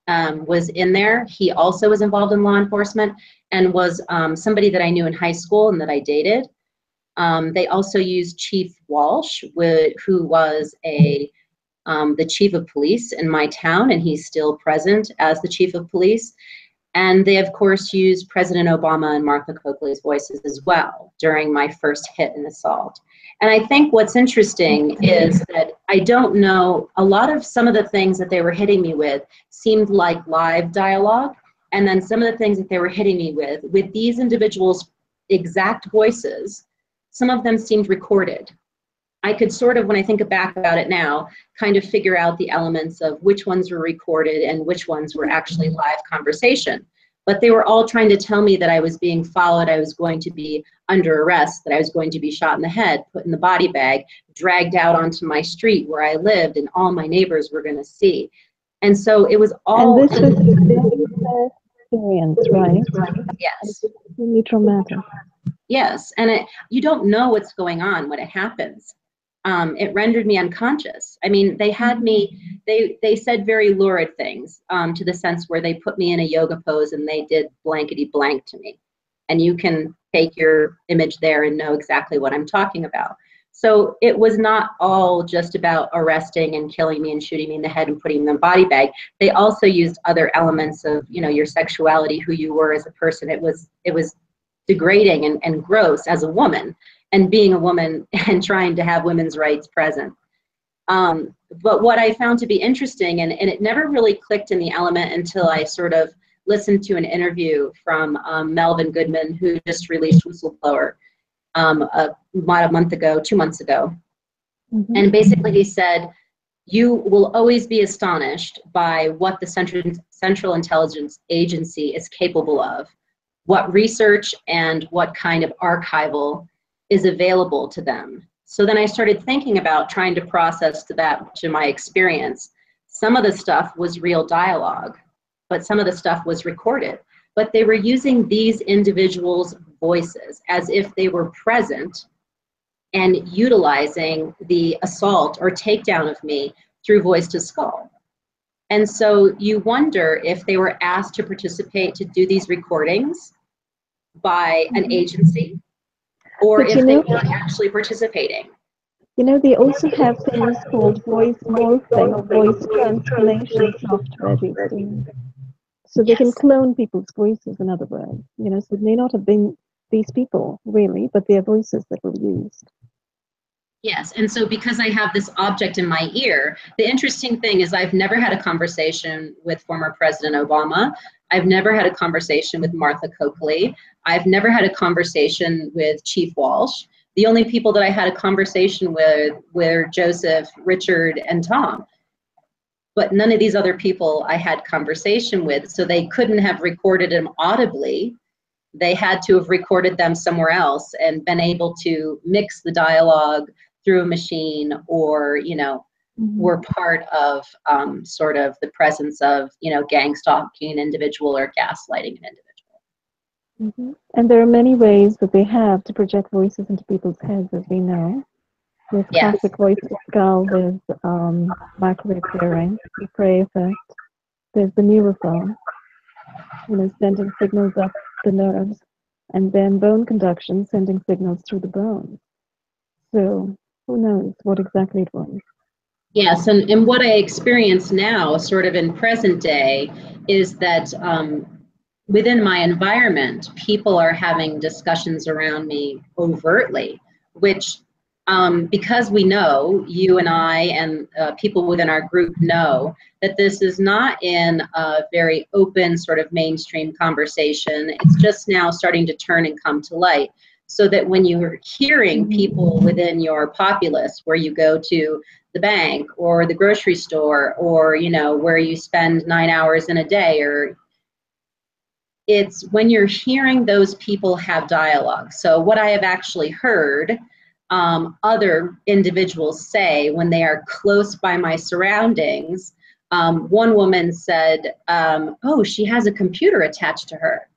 was in there. He also was involved in law enforcement and was somebody that I knew in high school and that I dated. They also used Chief Walsh, who was the chief of police in my town, and he's still present as the chief of police. And they, of course, used President Obama and Martha Coakley's voices as well during my first hit and assault. And I think what's interesting is that I don't know, some of the things that they were hitting me with seemed like live dialogue. And then some of the things that they were hitting me with these individuals' exact voices, some of them seemed recorded. I could sort of, when I think back about it now, kind of figure out the elements of which ones were recorded and which ones were actually live conversation. But they were all trying to tell me that I was being followed, I was going to be under arrest, that I was going to be shot in the head, put in the body bag, dragged out onto my street where I lived, and all my neighbors were going to see. And so it was all... And this was a very sad experience, right? Yes. It's really traumatic. Yes, and you don't know what's going on when it happens. It rendered me unconscious. I mean, they had me, they said very lurid things to the sense where they put me in a yoga pose and they did blankety blank to me. And you can take your image there and know exactly what I'm talking about. So it was not all just about arresting and killing me and shooting me in the head and putting me in a body bag. They also used other elements of, you know, your sexuality, who you were as a person. It was degrading and gross as a woman, and being a woman and trying to have women's rights present. But what I found to be interesting, and it never really clicked in the element until I sort of listened to an interview from Melvin Goodman, who just released Whistleblower about a month ago, 2 months ago. And basically he said, you will always be astonished by what the Central Intelligence Agency is capable of, what research and what kind of archival is available to them. So then I started thinking about trying to process to my experience. Some of the stuff was real dialogue, but some of the stuff was recorded. But they were using these individuals' voices as if they were present and utilizing the assault or takedown of me through voice to skull. And so you wonder if they were asked to participate to do these recordings by an agency, or if they weren't actually participating. You know, they also have things called voice morphing or voice transformation software these days. So they can clone people's voices, in other words. You know, so it may not have been these people, really, but their voices that were used. Yes, and so because I have this object in my ear, the interesting thing is I've never had a conversation with former President Obama. I've never had a conversation with Martha Coakley. I've never had a conversation with Chief Walsh. The only people that I had a conversation with were Joseph, Richard, and Tom. But none of these other people I had conversation with, so they couldn't have recorded them audibly. They had to have recorded them somewhere else and been able to mix the dialogue through a machine, or, you know, were part of sort of the presence of, you know, gang stalking an individual or gaslighting an individual. And there are many ways that they have to project voices into people's heads, as we know. There's Yes. classic voice to skull, there's microwave hearing, the prey effect, there's the neurophone, sending signals up the nerves, and then bone conduction sending signals through the bones. So who knows what exactly it was. Yes, and what I experience now, sort of in present day, is that within my environment, people are having discussions around me overtly, which because we know, you and I and people within our group know that this is not in a very open sort of mainstream conversation. It's just now starting to turn and come to light. So that when you're hearing people within your populace, where you go to the bank or the grocery store, or where you spend 9 hours in a day, or it's when you're hearing those people have dialogue. So what I have actually heard other individuals say when they are close by my surroundings, one woman said, oh, she has a computer attached to her.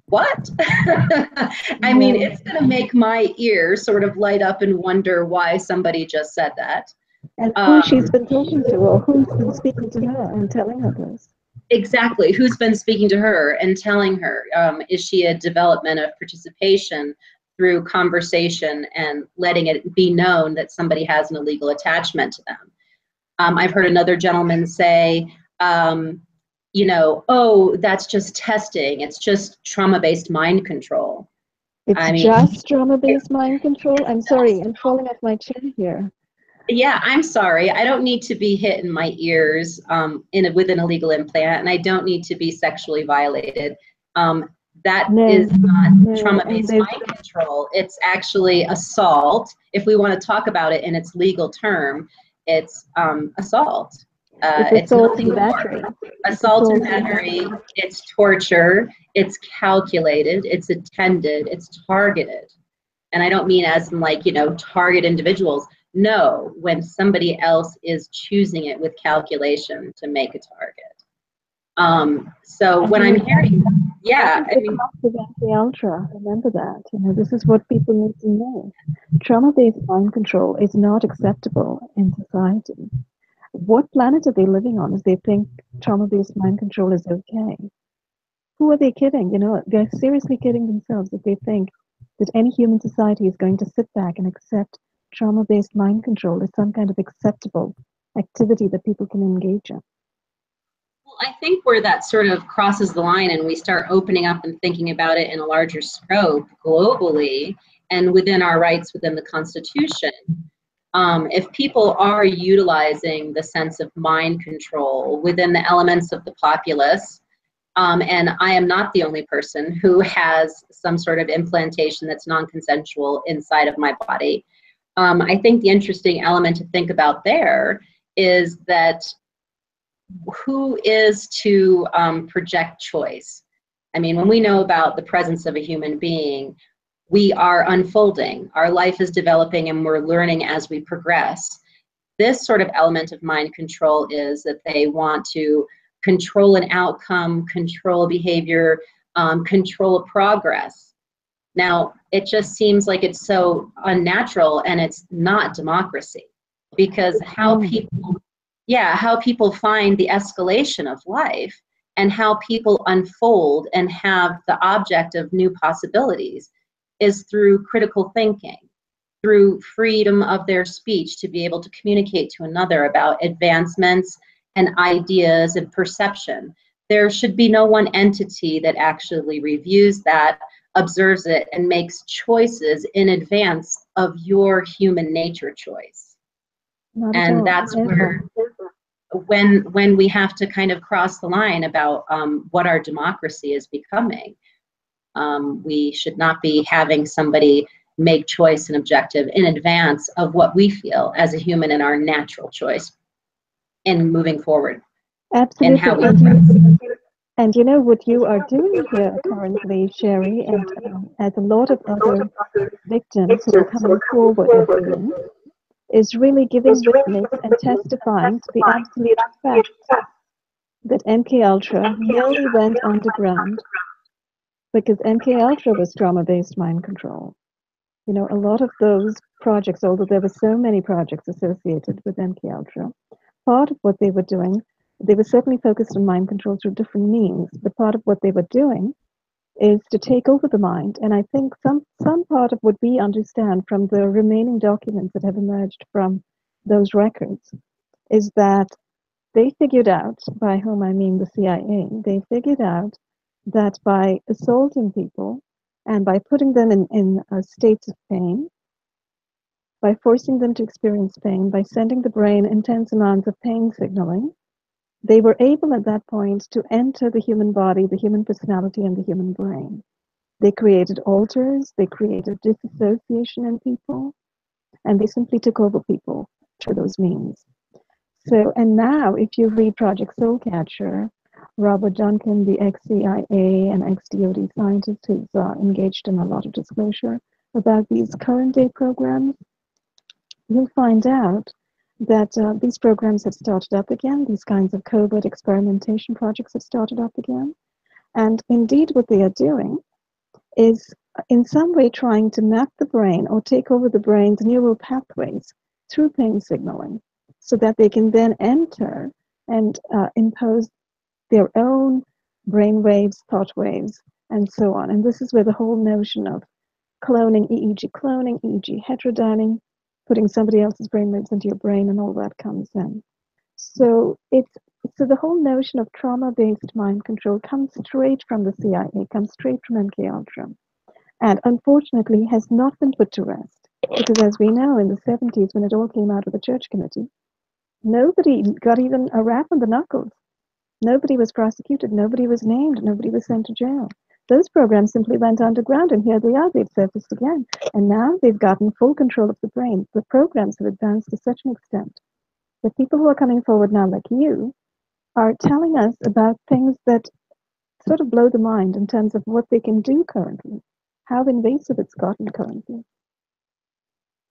What? I mean, it's going to make my ears sort of light up and wonder why somebody just said that. And who she's been talking to, or who's been speaking to her and telling her this. Exactly. Who's been speaking to her and telling her? Is she a development of participation through conversation and letting it be known that somebody has an illegal attachment to them? I've heard another gentleman say, oh, that's just testing. It's just trauma-based mind control. It's just trauma-based mind control? I'm sorry, I'm falling off my chair here. Yeah, I'm sorry. I don't need to be hit in my ears with an illegal implant, and I don't need to be sexually violated. That is not trauma-based mind control. It's actually assault. If we want to talk about it in its legal term, it's assault. It's assault and battery. Assault and battery, it's torture, it's calculated, it's intended, it's targeted. And I don't mean as in like, target individuals. No, when somebody else is choosing it with calculation to make a target. So when I'm hearing, yeah, I mean, ultra, remember that. This is what people need to know. Trauma-based mind control is not acceptable in society. What planet are they living on if they think trauma-based mind control is okay? Who are they kidding? They're seriously kidding themselves if they think that any human society is going to sit back and accept trauma-based mind control as some kind of acceptable activity that people can engage in. Well, I think where that sort of crosses the line and we start opening up and thinking about it in a larger scope globally and within our rights within the Constitution, if people are utilizing the sense of mind control within the elements of the populace, and I am not the only person who has some sort of implantation that's non-consensual inside of my body. I think the interesting element to think about there is that who is to project choice? I mean, when we know about the presence of a human being, we are unfolding. Our life is developing and we're learning as we progress. This sort of element of mind control is that they want to control an outcome, control behavior, control progress. Now, it just seems like it's so unnatural and it's not democracy, because how people find the escalation of life and how people unfold and have the object of new possibilities is through critical thinking, through freedom of their speech to be able to communicate to another about advancements and ideas and perception. There should be no one entity that actually reviews that, observes it, and makes choices in advance of your human nature choice. And that's where, when we have to kind of cross the line about what our democracy is becoming, we should not be having somebody make choice and objective in advance of what we feel as a human in our natural choice in moving forward. Absolutely. And how we and what you are doing here currently, Sherri, and as a lot of other victims who are coming forward are doing, is really giving witness and testifying to the absolute fact that MK Ultra nearly went underground because MK Ultra was trauma-based mind control. You know, a lot of those projects, although there were so many projects associated with MK Ultra, part of what they were doing, they were certainly focused on mind control through different means, but part of what they were doing is to take over the mind. And I think some part of what we understand from the remaining documents that have emerged from those records is that they figured out, by whom I mean the CIA, they figured out that by assaulting people and by putting them in states of pain, by forcing them to experience pain, by sending the brain intense amounts of pain signaling, they were able at that point to enter the human body, the human personality, and the human brain. They created alters, they created disassociation in people, and they simply took over people through those means. So, and now if you read Project Soulcatcher, Robert Duncan, the ex-CIA and ex-DoD scientist who's engaged in a lot of disclosure about these current day programs, you'll find out that these programs have started up again. These kinds of covert experimentation projects have started up again. And indeed, what they are doing is in some way trying to map the brain or take over the brain's neural pathways through pain signaling so that they can then enter and impose their own brain waves, thought waves, and so on. And this is where the whole notion of cloning, EEG heterodyning, putting somebody else's brain waves into your brain and all that comes in. So the whole notion of trauma-based mind control comes straight from the CIA, comes straight from MK Ultra, and unfortunately has not been put to rest. Because as we know, in the 70s, when it all came out of the Church Committee, nobody got even a rap on the knuckles. Nobody was prosecuted, nobody was named, nobody was sent to jail. Those programs simply went underground, and here they are, they've surfaced again. And now they've gotten full control of the brain. The programs have advanced to such an extent that people who are coming forward now, like you, are telling us about things that sort of blow the mind in terms of what they can do currently, how invasive it's gotten currently.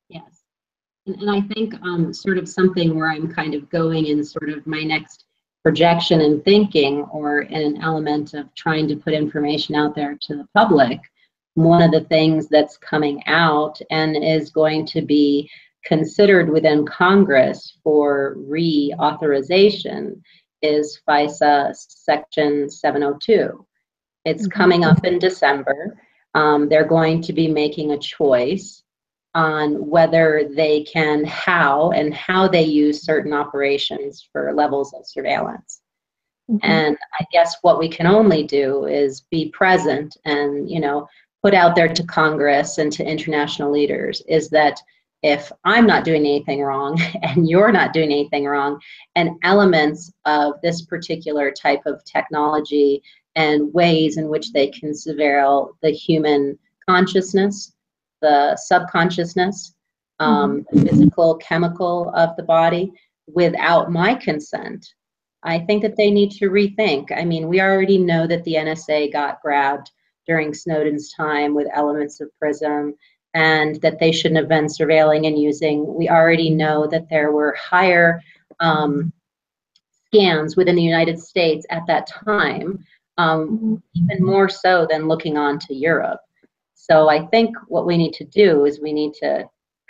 Yes. And I think sort of something where I'm kind of going in sort of my next projection and thinking, or in an element of trying to put information out there to the public, one of the things that's coming out and is going to be considered within Congress for reauthorization is FISA Section 702. It's coming up in December. They're going to be making a choice on whether they can, how they use certain operations for levels of surveillance. And I guess what we can only do is be present and, you know, put out there to Congress and to international leaders is that if I'm not doing anything wrong and you're not doing anything wrong, and elements of this particular type of technology and ways in which they can surveil the human consciousness, the subconsciousness, the physical, chemical of the body without my consent, I think that they need to rethink. I mean, we already know that the NSA got grabbed during Snowden's time with elements of PRISM, and that they shouldn't have been surveilling and using. We already know that there were higher scans within the United States at that time, even more so than looking on to Europe. So I think what we need to do is we need to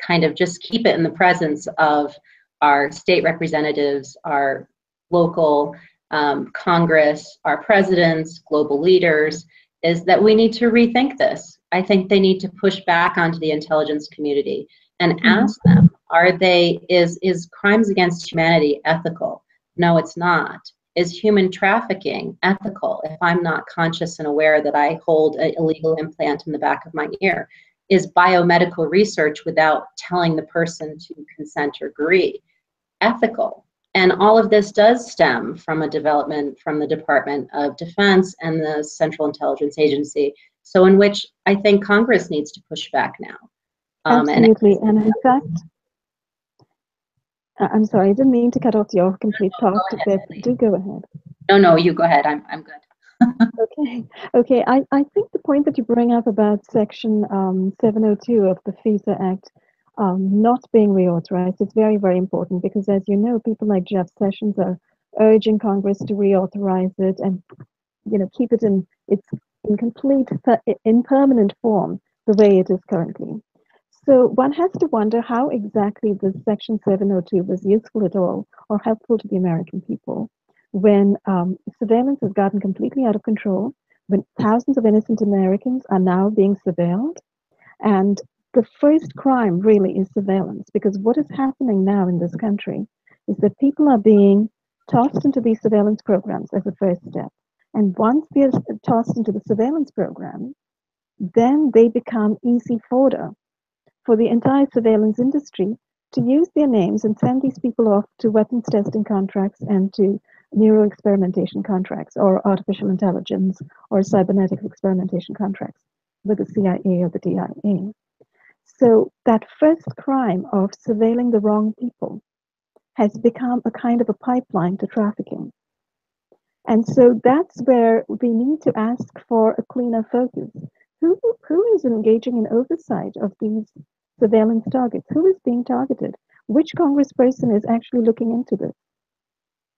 kind of just keep it in the presence of our state representatives, our local Congress, our presidents, global leaders, is that we need to rethink this. I think they need to push back onto the intelligence community and ask them, is crimes against humanity ethical? No, it's not. Is human trafficking ethical if I'm not conscious and aware that I hold an illegal implant in the back of my ear? Is biomedical research without telling the person to consent or agree ethical? And all of this does stem from a development from the Department of Defense and the Central Intelligence Agency, so in which I think Congress needs to push back now. Absolutely, and in fact, I'm sorry, I didn't mean to cut off your complete thought. Do go ahead. No, you go ahead. I'm good. Okay. I think the point that you bring up about Section 702 of the FISA Act not being reauthorized is very, very important because, as you know, people like Jeff Sessions are urging Congress to reauthorize it and, you know, keep it in its in permanent form the way it is currently. So one has to wonder how exactly this Section 702 was useful at all or helpful to the American people when surveillance has gotten completely out of control, when thousands of innocent Americans are now being surveilled. And the first crime really is surveillance, because what is happening now in this country is that people are being tossed into these surveillance programs as a first step. And once they're tossed into the surveillance program, then they become easy fodder for the entire surveillance industry to use their names and send these people off to weapons testing contracts and to neuro-experimentation contracts or artificial intelligence or cybernetics experimentation contracts with the CIA or the DIA. So that first crime of surveilling the wrong people has become a kind of a pipeline to trafficking. And so that's where we need to ask for a cleaner focus. Who is engaging in oversight of these surveillance targets? Who is being targeted? Which congressperson is actually looking into this?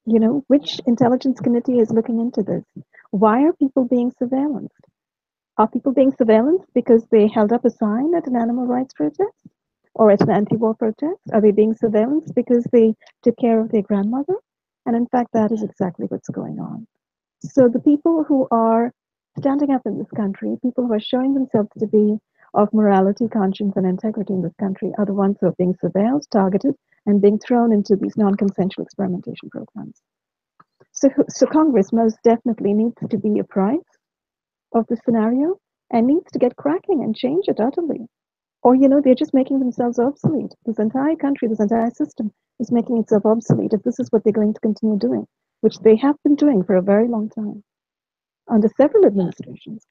You know, which intelligence committee is looking into this? Why are people being surveillanced? Are people being surveillanced because they held up a sign at an animal rights protest or at an anti-war protest? Are they being surveillanced because they took care of their grandmother? And in fact, that is exactly what's going on. So the people who are standing up in this country, people who are showing themselves to be of morality, conscience, and integrity in this country are the ones who are being surveilled, targeted, and being thrown into these non-consensual experimentation programs. So Congress most definitely needs to be apprised of the scenario and needs to get cracking and change it utterly. Or, you know, they're just making themselves obsolete. This entire country, this entire system is making itself obsolete if this is what they're going to continue doing, which they have been doing for a very long time under several administrations.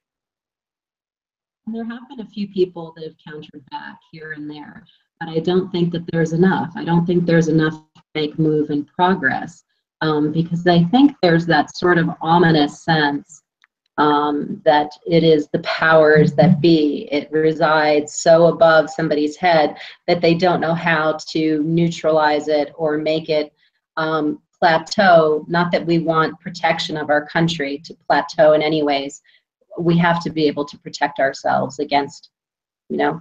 And there have been a few people that have countered back here and there, but I don't think that there's enough. I don't think there's enough to make move and progress, because I think there's that sort of ominous sense that it is the powers that be. It resides so above somebody's head that they don't know how to neutralize it or make it plateau. Not that we want protection of our country to plateau in any ways. We have to be able to protect ourselves against, you know,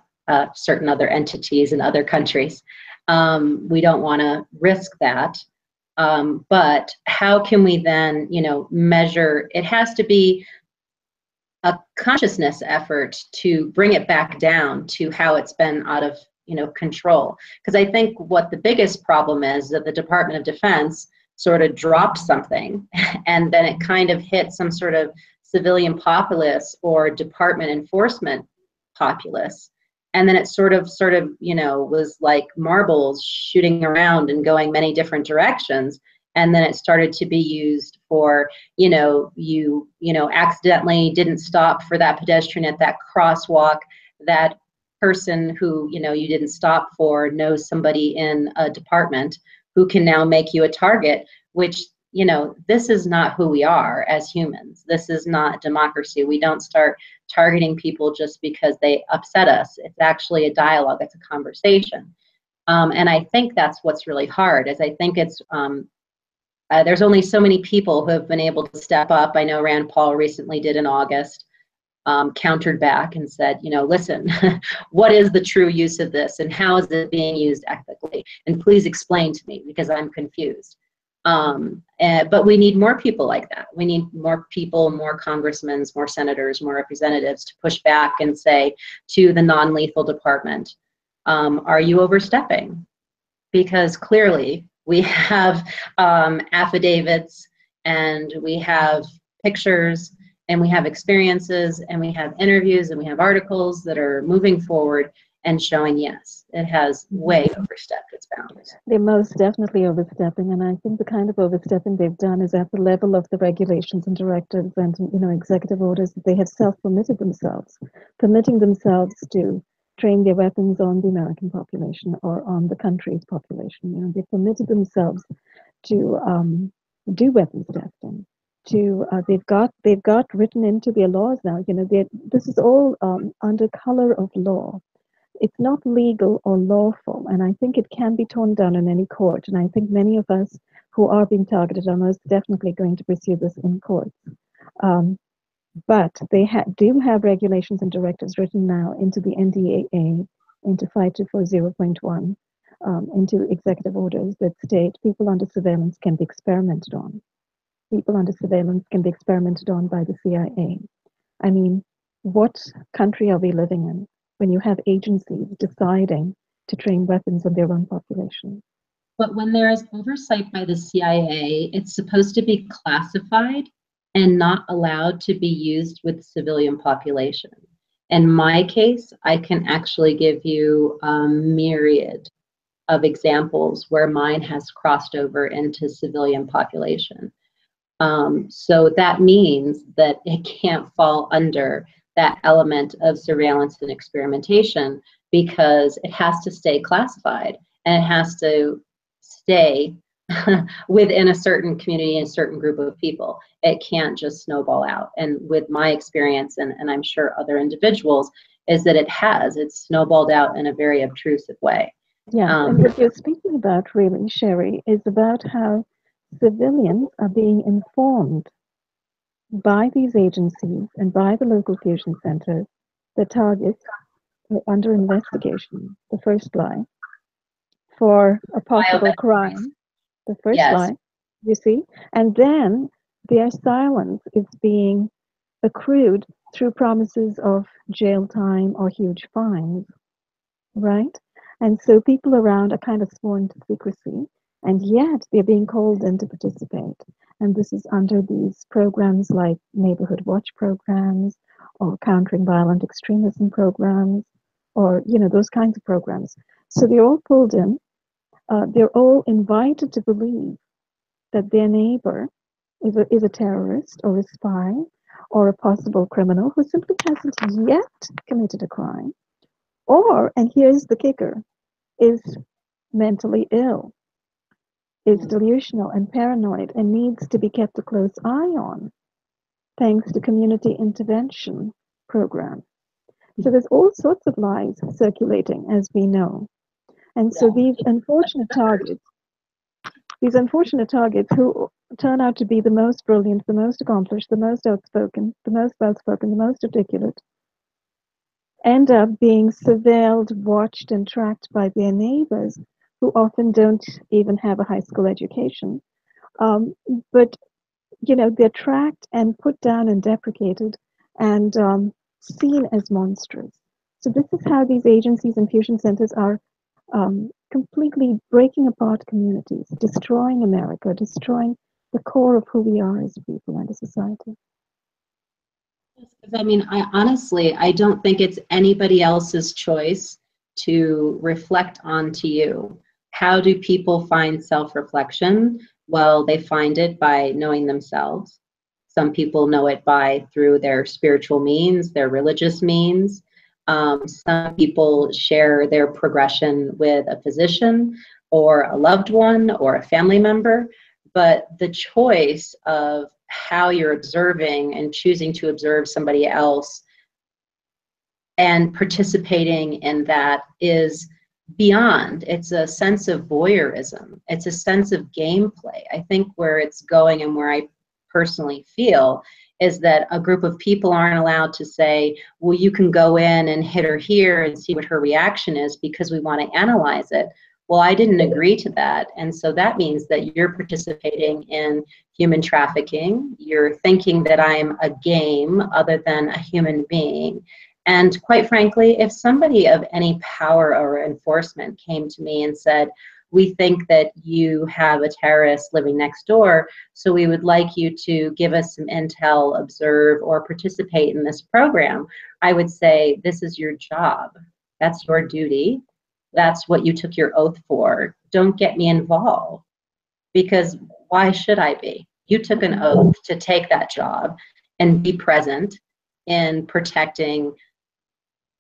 certain other entities in other countries. We don't want to risk that. But how can we then, you know, measure? It has to be a consciousness effort to bring it back down to how it's been out of, you know, control. Because I think what the biggest problem is that the Department of Defense sort of dropped something and then it kind of hit some sort of civilian populace or department enforcement populace. And then it sort of, you know, was like marbles shooting around and going many different directions. And then it started to be used for, you know, you accidentally didn't stop for that pedestrian at that crosswalk. That person who, you know, you didn't stop for knows somebody in a department who can now make you a target, which, you know, this is not who we are as humans. This is not democracy. We don't start targeting people just because they upset us. It's actually a dialogue. It's a conversation. And I think that's what's really hard, is I think it's, there's only so many people who have been able to step up. I know Rand Paul recently did in August, countered back and said, you know, listen, what is the true use of this and how is it being used ethically? And please explain to me because I'm confused. But we need more people like that. We need more people, more congressmen, more senators, more representatives to push back and say to the non-lethal department, are you overstepping? Because clearly we have affidavits and we have pictures and we have experiences and we have interviews and we have articles that are moving forward and showing, yes, it has way overstepped its bounds. They're most definitely overstepping, and I think the kind of overstepping they've done is at the level of the regulations and directives and, you know, executive orders that they have self-permitted themselves, permitting themselves to train their weapons on the American population or on the country's population. You know, they permitted themselves to do weapons testing. They've got written into their laws now. You know, this is all under color of law. It's not legal or lawful, and I think it can be torn down in any court. And I think many of us who are being targeted are most definitely going to pursue this in courts. But they do have regulations and directives written now into the NDAA, into 5240.1, into executive orders that state people under surveillance can be experimented on. People under surveillance can be experimented on by the CIA. I mean, what country are we living in when you have agencies deciding to train weapons on their own population? But when there is oversight by the CIA, it's supposed to be classified and not allowed to be used with civilian population. In my case, I can actually give you a myriad of examples where mine has crossed over into civilian population. So that means that it can't fall under that element of surveillance and experimentation because it has to stay classified and it has to stay within a certain community and a certain group of people. It can't just snowball out. And with my experience, and I'm sure other individuals, is that it's snowballed out in a very obtrusive way. Yeah, and what you're speaking about really, Sherri, is about how civilians are being informed by these agencies and by the local fusion centers that targets are under investigation, the first line, for a possible crime, the first line, you see, and then their silence is being accrued through promises of jail time or huge fines, right? And so people around are kind of sworn to secrecy, and yet they're being called in to participate. And this is under these programs like neighborhood watch programs or countering violent extremism programs or, those kinds of programs. So they're all pulled in. They're all invited to believe that their neighbor is a terrorist or a spy or a possible criminal who simply hasn't yet committed a crime. Or, and here's the kicker, is mentally ill, is delusional and paranoid, and needs to be kept a close eye on, thanks to community intervention programs. So there's all sorts of lies circulating, as we know. And so these unfortunate targets who turn out to be the most brilliant, the most accomplished, the most outspoken, the most well-spoken, the most articulate, end up being surveilled, watched, and tracked by their neighbors, who often don't even have a high school education. But they're tracked and put down and deprecated and seen as monsters. So this is how these agencies and fusion centers are completely breaking apart communities, destroying America, destroying the core of who we are as people and as society. I mean, I don't think it's anybody else's choice to reflect onto you. How do people find self-reflection? Well, they find it by knowing themselves. Some people know it through their spiritual means, their religious means. Some people share their progression with a physician or a loved one or a family member. But the choice of how you're observing and choosing to observe somebody else and participating in that is beyond. It's a sense of voyeurism. It's a sense of gameplay. I think where it's going and where I personally feel is that a group of people aren't allowed to say, well, you can go in and hit her here and see what her reaction is because we want to analyze it. Well, I didn't agree to that. And so that means that you're participating in human trafficking. You're thinking that I'm a game other than a human being. And quite frankly, if somebody of any power or enforcement came to me and said, we think that you have a terrorist living next door, so we would like you to give us some intel, observe, or participate in this program, I would say, this is your job. That's your duty. That's what you took your oath for. Don't get me involved, because why should I be? You took an oath to take that job and be present in protecting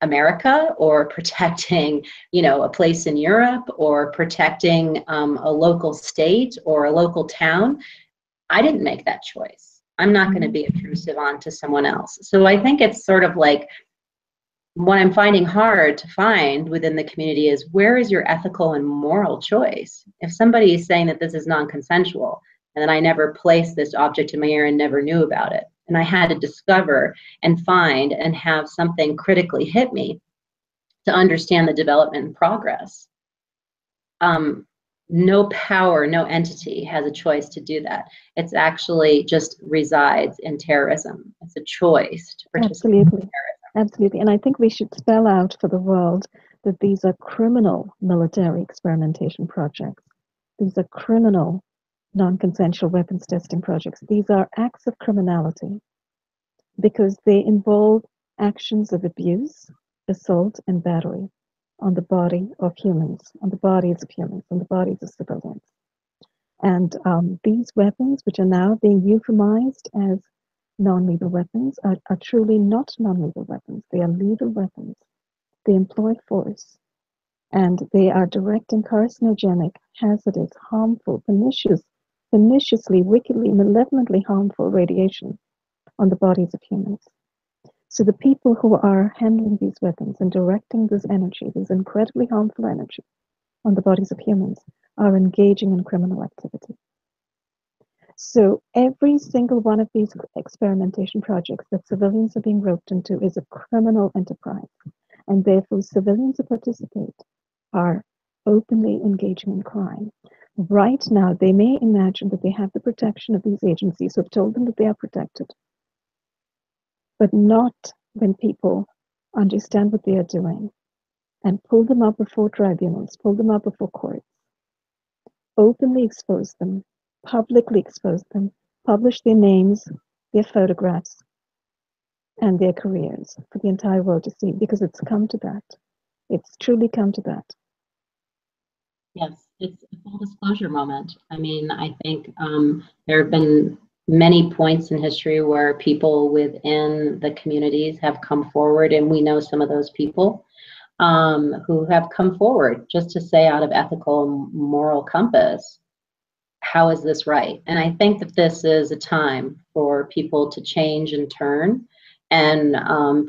America or protecting, a place in Europe or protecting a local state or a local town. I didn't make that choice. I'm not going to be intrusive onto someone else. So I think it's sort of like what I'm finding hard to find within the community is, where is your ethical and moral choice? If somebody is saying that this is non-consensual and that I never placed this object in my ear and never knew about it, And I had to discover and find and have something critically hit me to understand the development and progress. No power, no entity has a choice to do that. It's actually just resides in terrorism. It's a choice to participate in terrorism. Absolutely. And I think we should spell out for the world that these are criminal military experimentation projects. These are criminal non-consensual weapons testing projects. These are acts of criminality because they involve actions of abuse, assault, and battery on the body of humans, on the bodies of humans, on the bodies of civilians. And these weapons, which are now being euphemized as non-lethal weapons, are truly not non-lethal weapons. They are lethal weapons. They employ force, and they are direct and carcinogenic, hazardous, harmful, perniciously, wickedly, malevolently harmful radiation on the bodies of humans. So the people who are handling these weapons and directing this energy, this incredibly harmful energy on the bodies of humans, are engaging in criminal activity. So every single one of these experimentation projects that civilians are being roped into is a criminal enterprise. And therefore, civilians who participate are openly engaging in crime. Right now, they may imagine that they have the protection of these agencies who have told them that they are protected, but not when people understand what they are doing and pull them up before tribunals, pull them up before courts, openly expose them, publicly expose them, publish their names, their photographs, and their careers for the entire world to see, because it's come to that. It's truly come to that. Yes, it's a full disclosure moment. I mean, I think there have been many points in history where people within the communities have come forward, and we know some of those people who have come forward just to say, out of ethical and moral compass, how is this right? And I think that this is a time for people to change and turn. And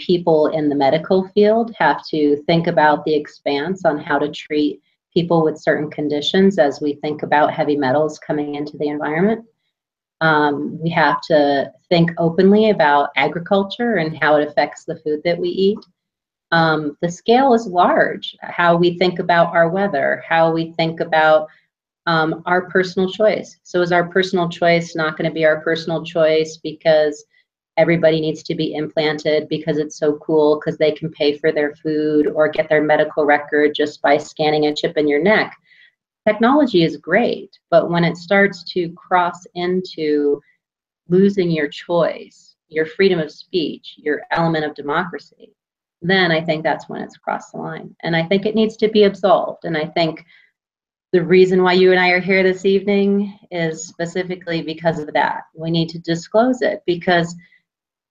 people in the medical field have to think about the expanse on how to treat people with certain conditions as we think about heavy metals coming into the environment. We have to think openly about agriculture and how it affects the food that we eat. The scale is large, how we think about our weather, how we think about our personal choice. So is our personal choice not going to be our personal choice because everybody needs to be implanted because it's so cool because they can pay for their food or get their medical record just by scanning a chip in your neck? Technology is great, but when it starts to cross into losing your choice, your freedom of speech, your element of democracy, then I think that's when it's crossed the line. And I think it needs to be absolved. And I think the reason why you and I are here this evening is specifically because of that. We need to disclose it because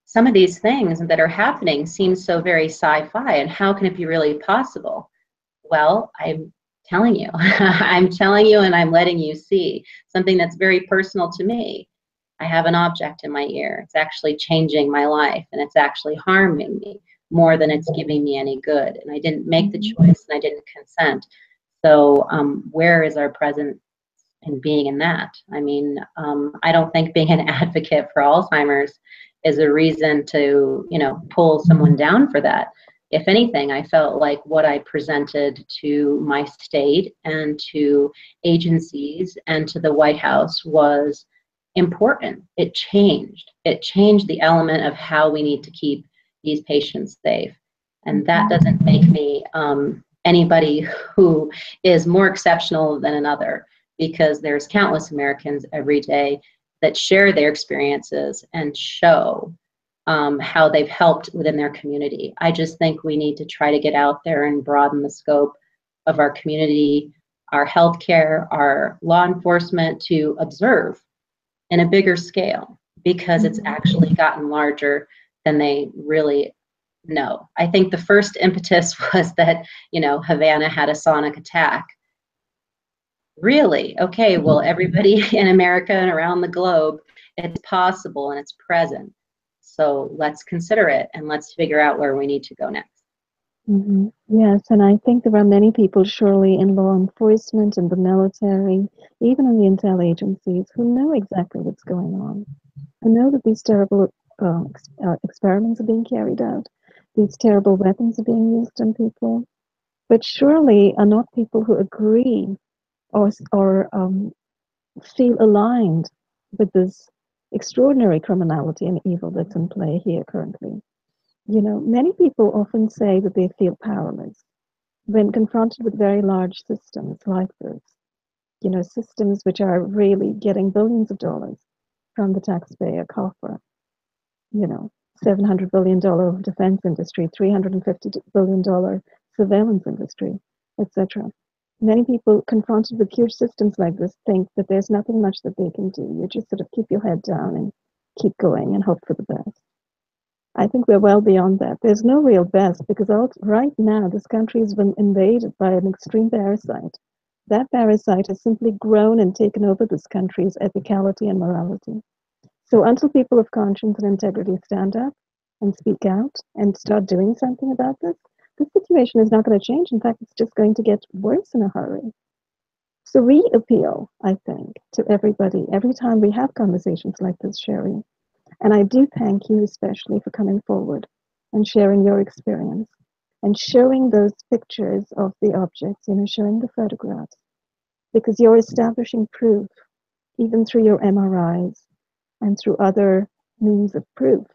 some of these things that are happening seem so very sci-fi, and how can it be really possible? Well, I'm telling you, I'm telling you, and I'm letting you see something that's very personal to me. I have an object in my ear. It's actually changing my life, and it's actually harming me more than it's giving me any good. And I didn't make the choice, and I didn't consent. So where is our presence in being in that? I mean, I don't think being an advocate for Alzheimer's is a reason to, pull someone down for that. If anything, I felt like what I presented to my state and to agencies and to the White House was important. It changed. It changed the element of how we need to keep these patients safe. And that doesn't make me anybody who is more exceptional than another, because there's countless Americans every day that share their experiences and show how they've helped within their community. I just think we need to try to get out there and broaden the scope of our community, our healthcare, our law enforcement, to observe in a bigger scale, because it's actually gotten larger than they really know. I think the first impetus was that, Havana had a sonic attack. Really? Okay, well, everybody in America and around the globe, it's possible and it's present. So let's consider it, and let's figure out where we need to go next. Yes, and I think there are many people, surely, in law enforcement, in the military, even in the intel agencies, who know exactly what's going on, who know that these terrible experiments are being carried out. These terrible weapons are being used on people. But surely are not people who agree or feel aligned with this extraordinary criminality and evil that's in play here currently. You know, many people often say that they feel powerless when confronted with very large systems like this, you know, systems which are really getting billions of dollars from the taxpayer coffer, you know, $700 billion defense industry, $350 billion surveillance industry, etc. Many people confronted with huge systems like this think that there's nothing much that they can do. You just sort of keep your head down and keep going and hope for the best. I think we're well beyond that. There's no real best because right now this country has been invaded by an extreme parasite. That parasite has simply grown and taken over this country's ethicality and morality. So until people of conscience and integrity stand up and speak out and start doing something about this situation is not going to change. In fact, it's just going to get worse in a hurry. So we appeal, I think, to everybody every time we have conversations like this, Sherri. And I do thank you especially for coming forward and sharing your experience and showing those pictures of the objects, you know, showing the photographs, because you're establishing proof, even through your MRIs and through other means of proof,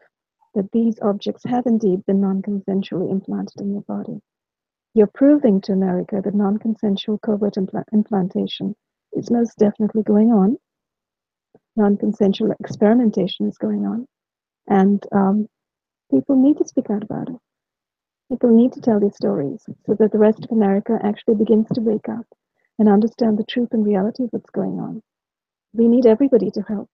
that these objects have indeed been non-consensually implanted in your body. You're proving to America that non-consensual covert implantation is most definitely going on. Non-consensual experimentation is going on. And people need to speak out about it. People need to tell these stories so that the rest of America actually begins to wake up and understand the truth and reality of what's going on. We need everybody to help.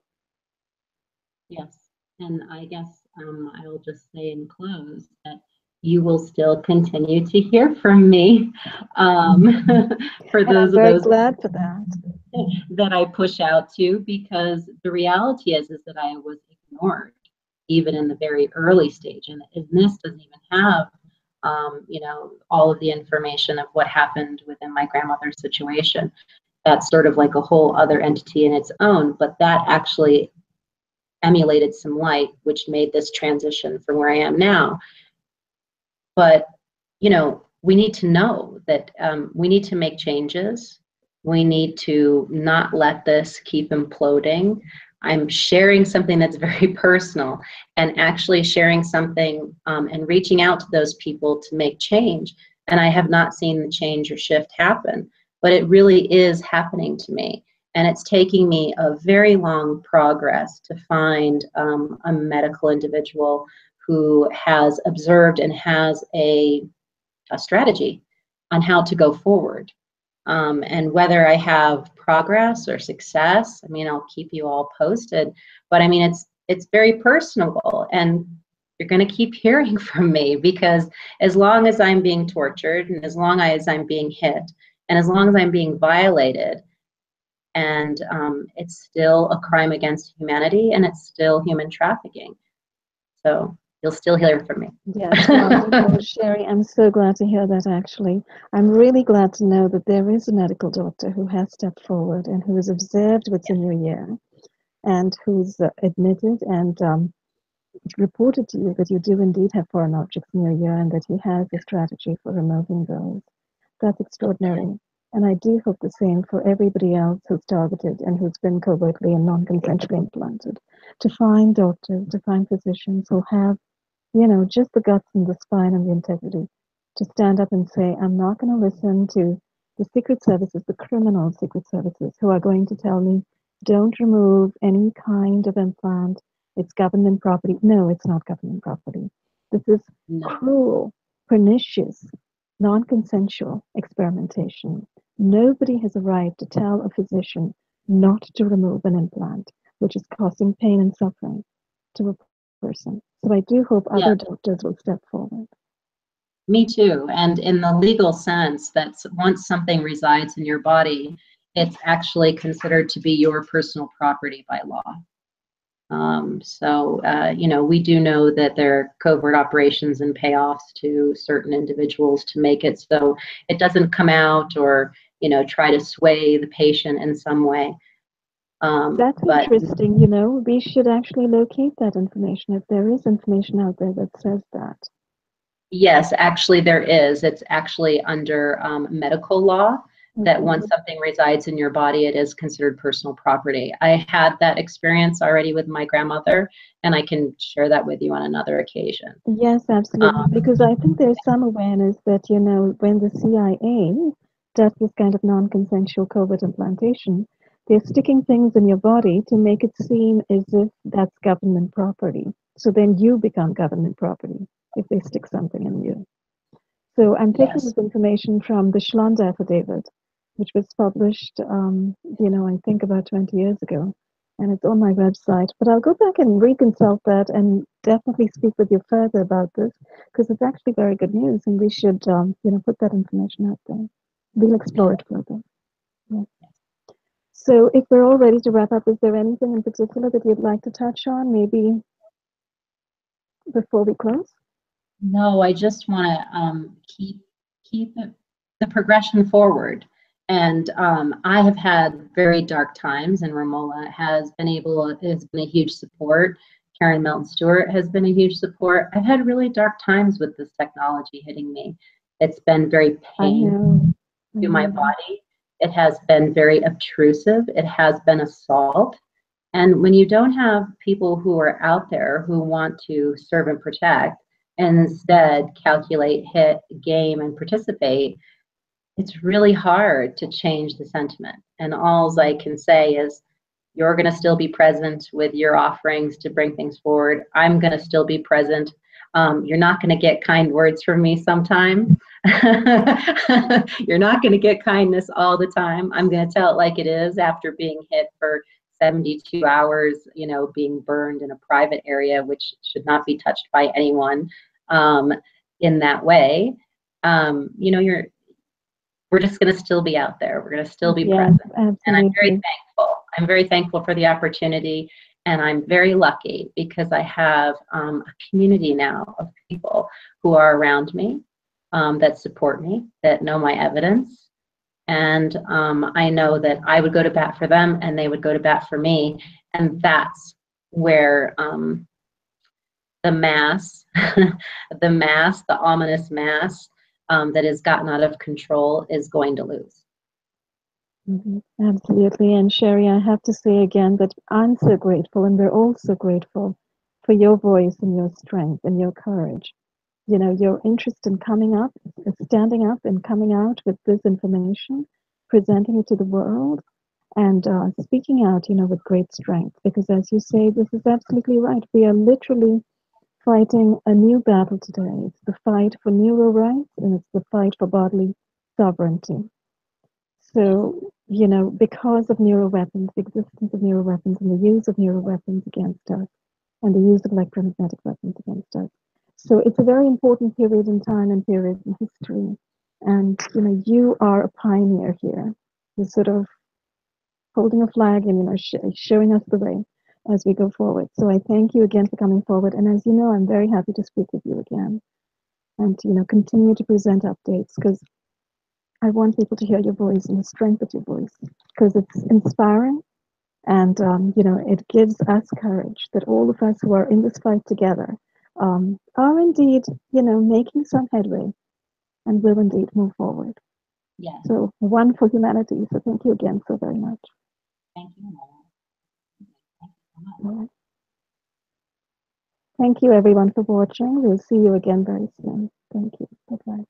Yes, and I guess I'll just say in close that you will still continue to hear from me for those I'm very glad for that. that I push out to, because the reality is that I was ignored even in the very early stage, and this doesn't even have you know, all of the information of what happened within my grandmother's situation. That's sort of like a whole other entity in its own, but that actually emulated some light, which made this transition from where I am now. But, you know, we need to know that we need to make changes. We need to not let this keep imploding. I'm sharing something that's very personal, and actually sharing something and reaching out to those people to make change. And I have not seen the change or shift happen, but it really is happening to me. And it's taking me a very long progress to find a medical individual who has observed and has a strategy on how to go forward. And whether I have progress or success, I mean, I'll keep you all posted. But I mean, it's very personable, and you're going to keep hearing from me, because as long as I'm being tortured, and as long as I'm being hit, and as long as I'm being violated, and it's still a crime against humanity, and it's still human trafficking. So you'll still hear from me. Yes, wonderful, Sherri. I'm so glad to hear that, actually. I'm really glad to know that there is a medical doctor who has stepped forward and who has observed what's in your ear, and who's admitted and reported to you that you do indeed have foreign objects in your ear, and that he has a strategy for removing those. That's extraordinary. And I do hope the same for everybody else who's targeted and who's been covertly and non-consensually implanted, to find doctors, to find physicians who have, you know, just the guts and the spine and the integrity to stand up and say, I'm not going to listen to the secret services, the criminal secret services, who are going to tell me, don't remove any kind of implant. It's government property. No, it's not government property. This is cruel, pernicious, non-consensual experimentation. Nobody has a right to tell a physician not to remove an implant, which is causing pain and suffering to a person. So I do hope other doctors will step forward. Me too. And in the legal sense, that once something resides in your body, it's actually considered to be your personal property by law. You know, we do know that there are covert operations and payoffs to certain individuals to make it so it doesn't come out, or, you know, try to sway the patient in some way. That's But interesting. We should actually locate that information if there is information out there that says that. yes, actually there is. It's actually under medical law that once something resides in your body, it is considered personal property. I had that experience already with my grandmother, and I can share that with you on another occasion. Yes, absolutely. Because I think there's some awareness that, when the CIA does this kind of non-consensual covert implantation, they're sticking things in your body to make it seem as if that's government property. So then you become government property if they stick something in you. So I'm taking this information from the Schlond affidavit, which was published, I think about 20 years ago, and it's on my website. But I'll go back and reconsult that and definitely speak with you further about this because it's actually very good news, and we should, put that information out there. We'll explore it further. Yeah. So if we're all ready to wrap up, is there anything in particular that you'd like to touch on, maybe before we close? No, I just want to keep the progression forward. And I have had very dark times, and Romola has been a huge support. Karen Melton Stewart has been a huge support. I've had really dark times with this technology hitting me. It's been very painful to my body. It has been very obtrusive. It has been assault. And when you don't have people who are out there who want to serve and protect, and instead calculate, hit, game, and participate, it's really hard to change the sentiment. And all I can say is, you're going to still be present with your offerings to bring things forward. I'm going to still be present. You're not going to get kind words from me sometime. You're not going to get kindness all the time. I'm going to tell it like it is after being hit for 72 hours, being burned in a private area, which should not be touched by anyone in that way. We're just going to still be out there. We're going to still be present. Absolutely. And I'm very thankful. I'm very thankful for the opportunity. And I'm very lucky because I have a community now of people who are around me that support me, that know my evidence. And I know that I would go to bat for them and they would go to bat for me. And that's where the mass, the ominous mass that has gotten out of control is going to lose. Absolutely. And Sherri, I have to say again that I'm so grateful, and we're all so grateful for your voice and your strength and your courage. Your interest in coming up, standing up and coming out with this information, presenting it to the world, and speaking out, with great strength. Because as you say, this is absolutely right. We are literally fighting a new battle today. It's the fight for neuro rights, and it's the fight for bodily sovereignty. So, because of neuro weapons, the existence of neuro weapons and the use of neuro weapons against us, and the use of electromagnetic weapons against us. So it's a very important period in time and period in history. And, you are a pioneer here. You're sort of holding a flag and, showing us the way as we go forward. So I thank you again for coming forward. And as you know, I'm very happy to speak with you again and, continue to present updates because I want people to hear your voice and the strength of your voice because it's inspiring. And, it gives us courage that all of us who are in this fight together are indeed, making some headway and will indeed move forward. Yeah. So one for humanity. So thank you again so very much. Thank you. All right. Thank you everyone for watching. We'll see you again very soon. Thank you. Bye-bye.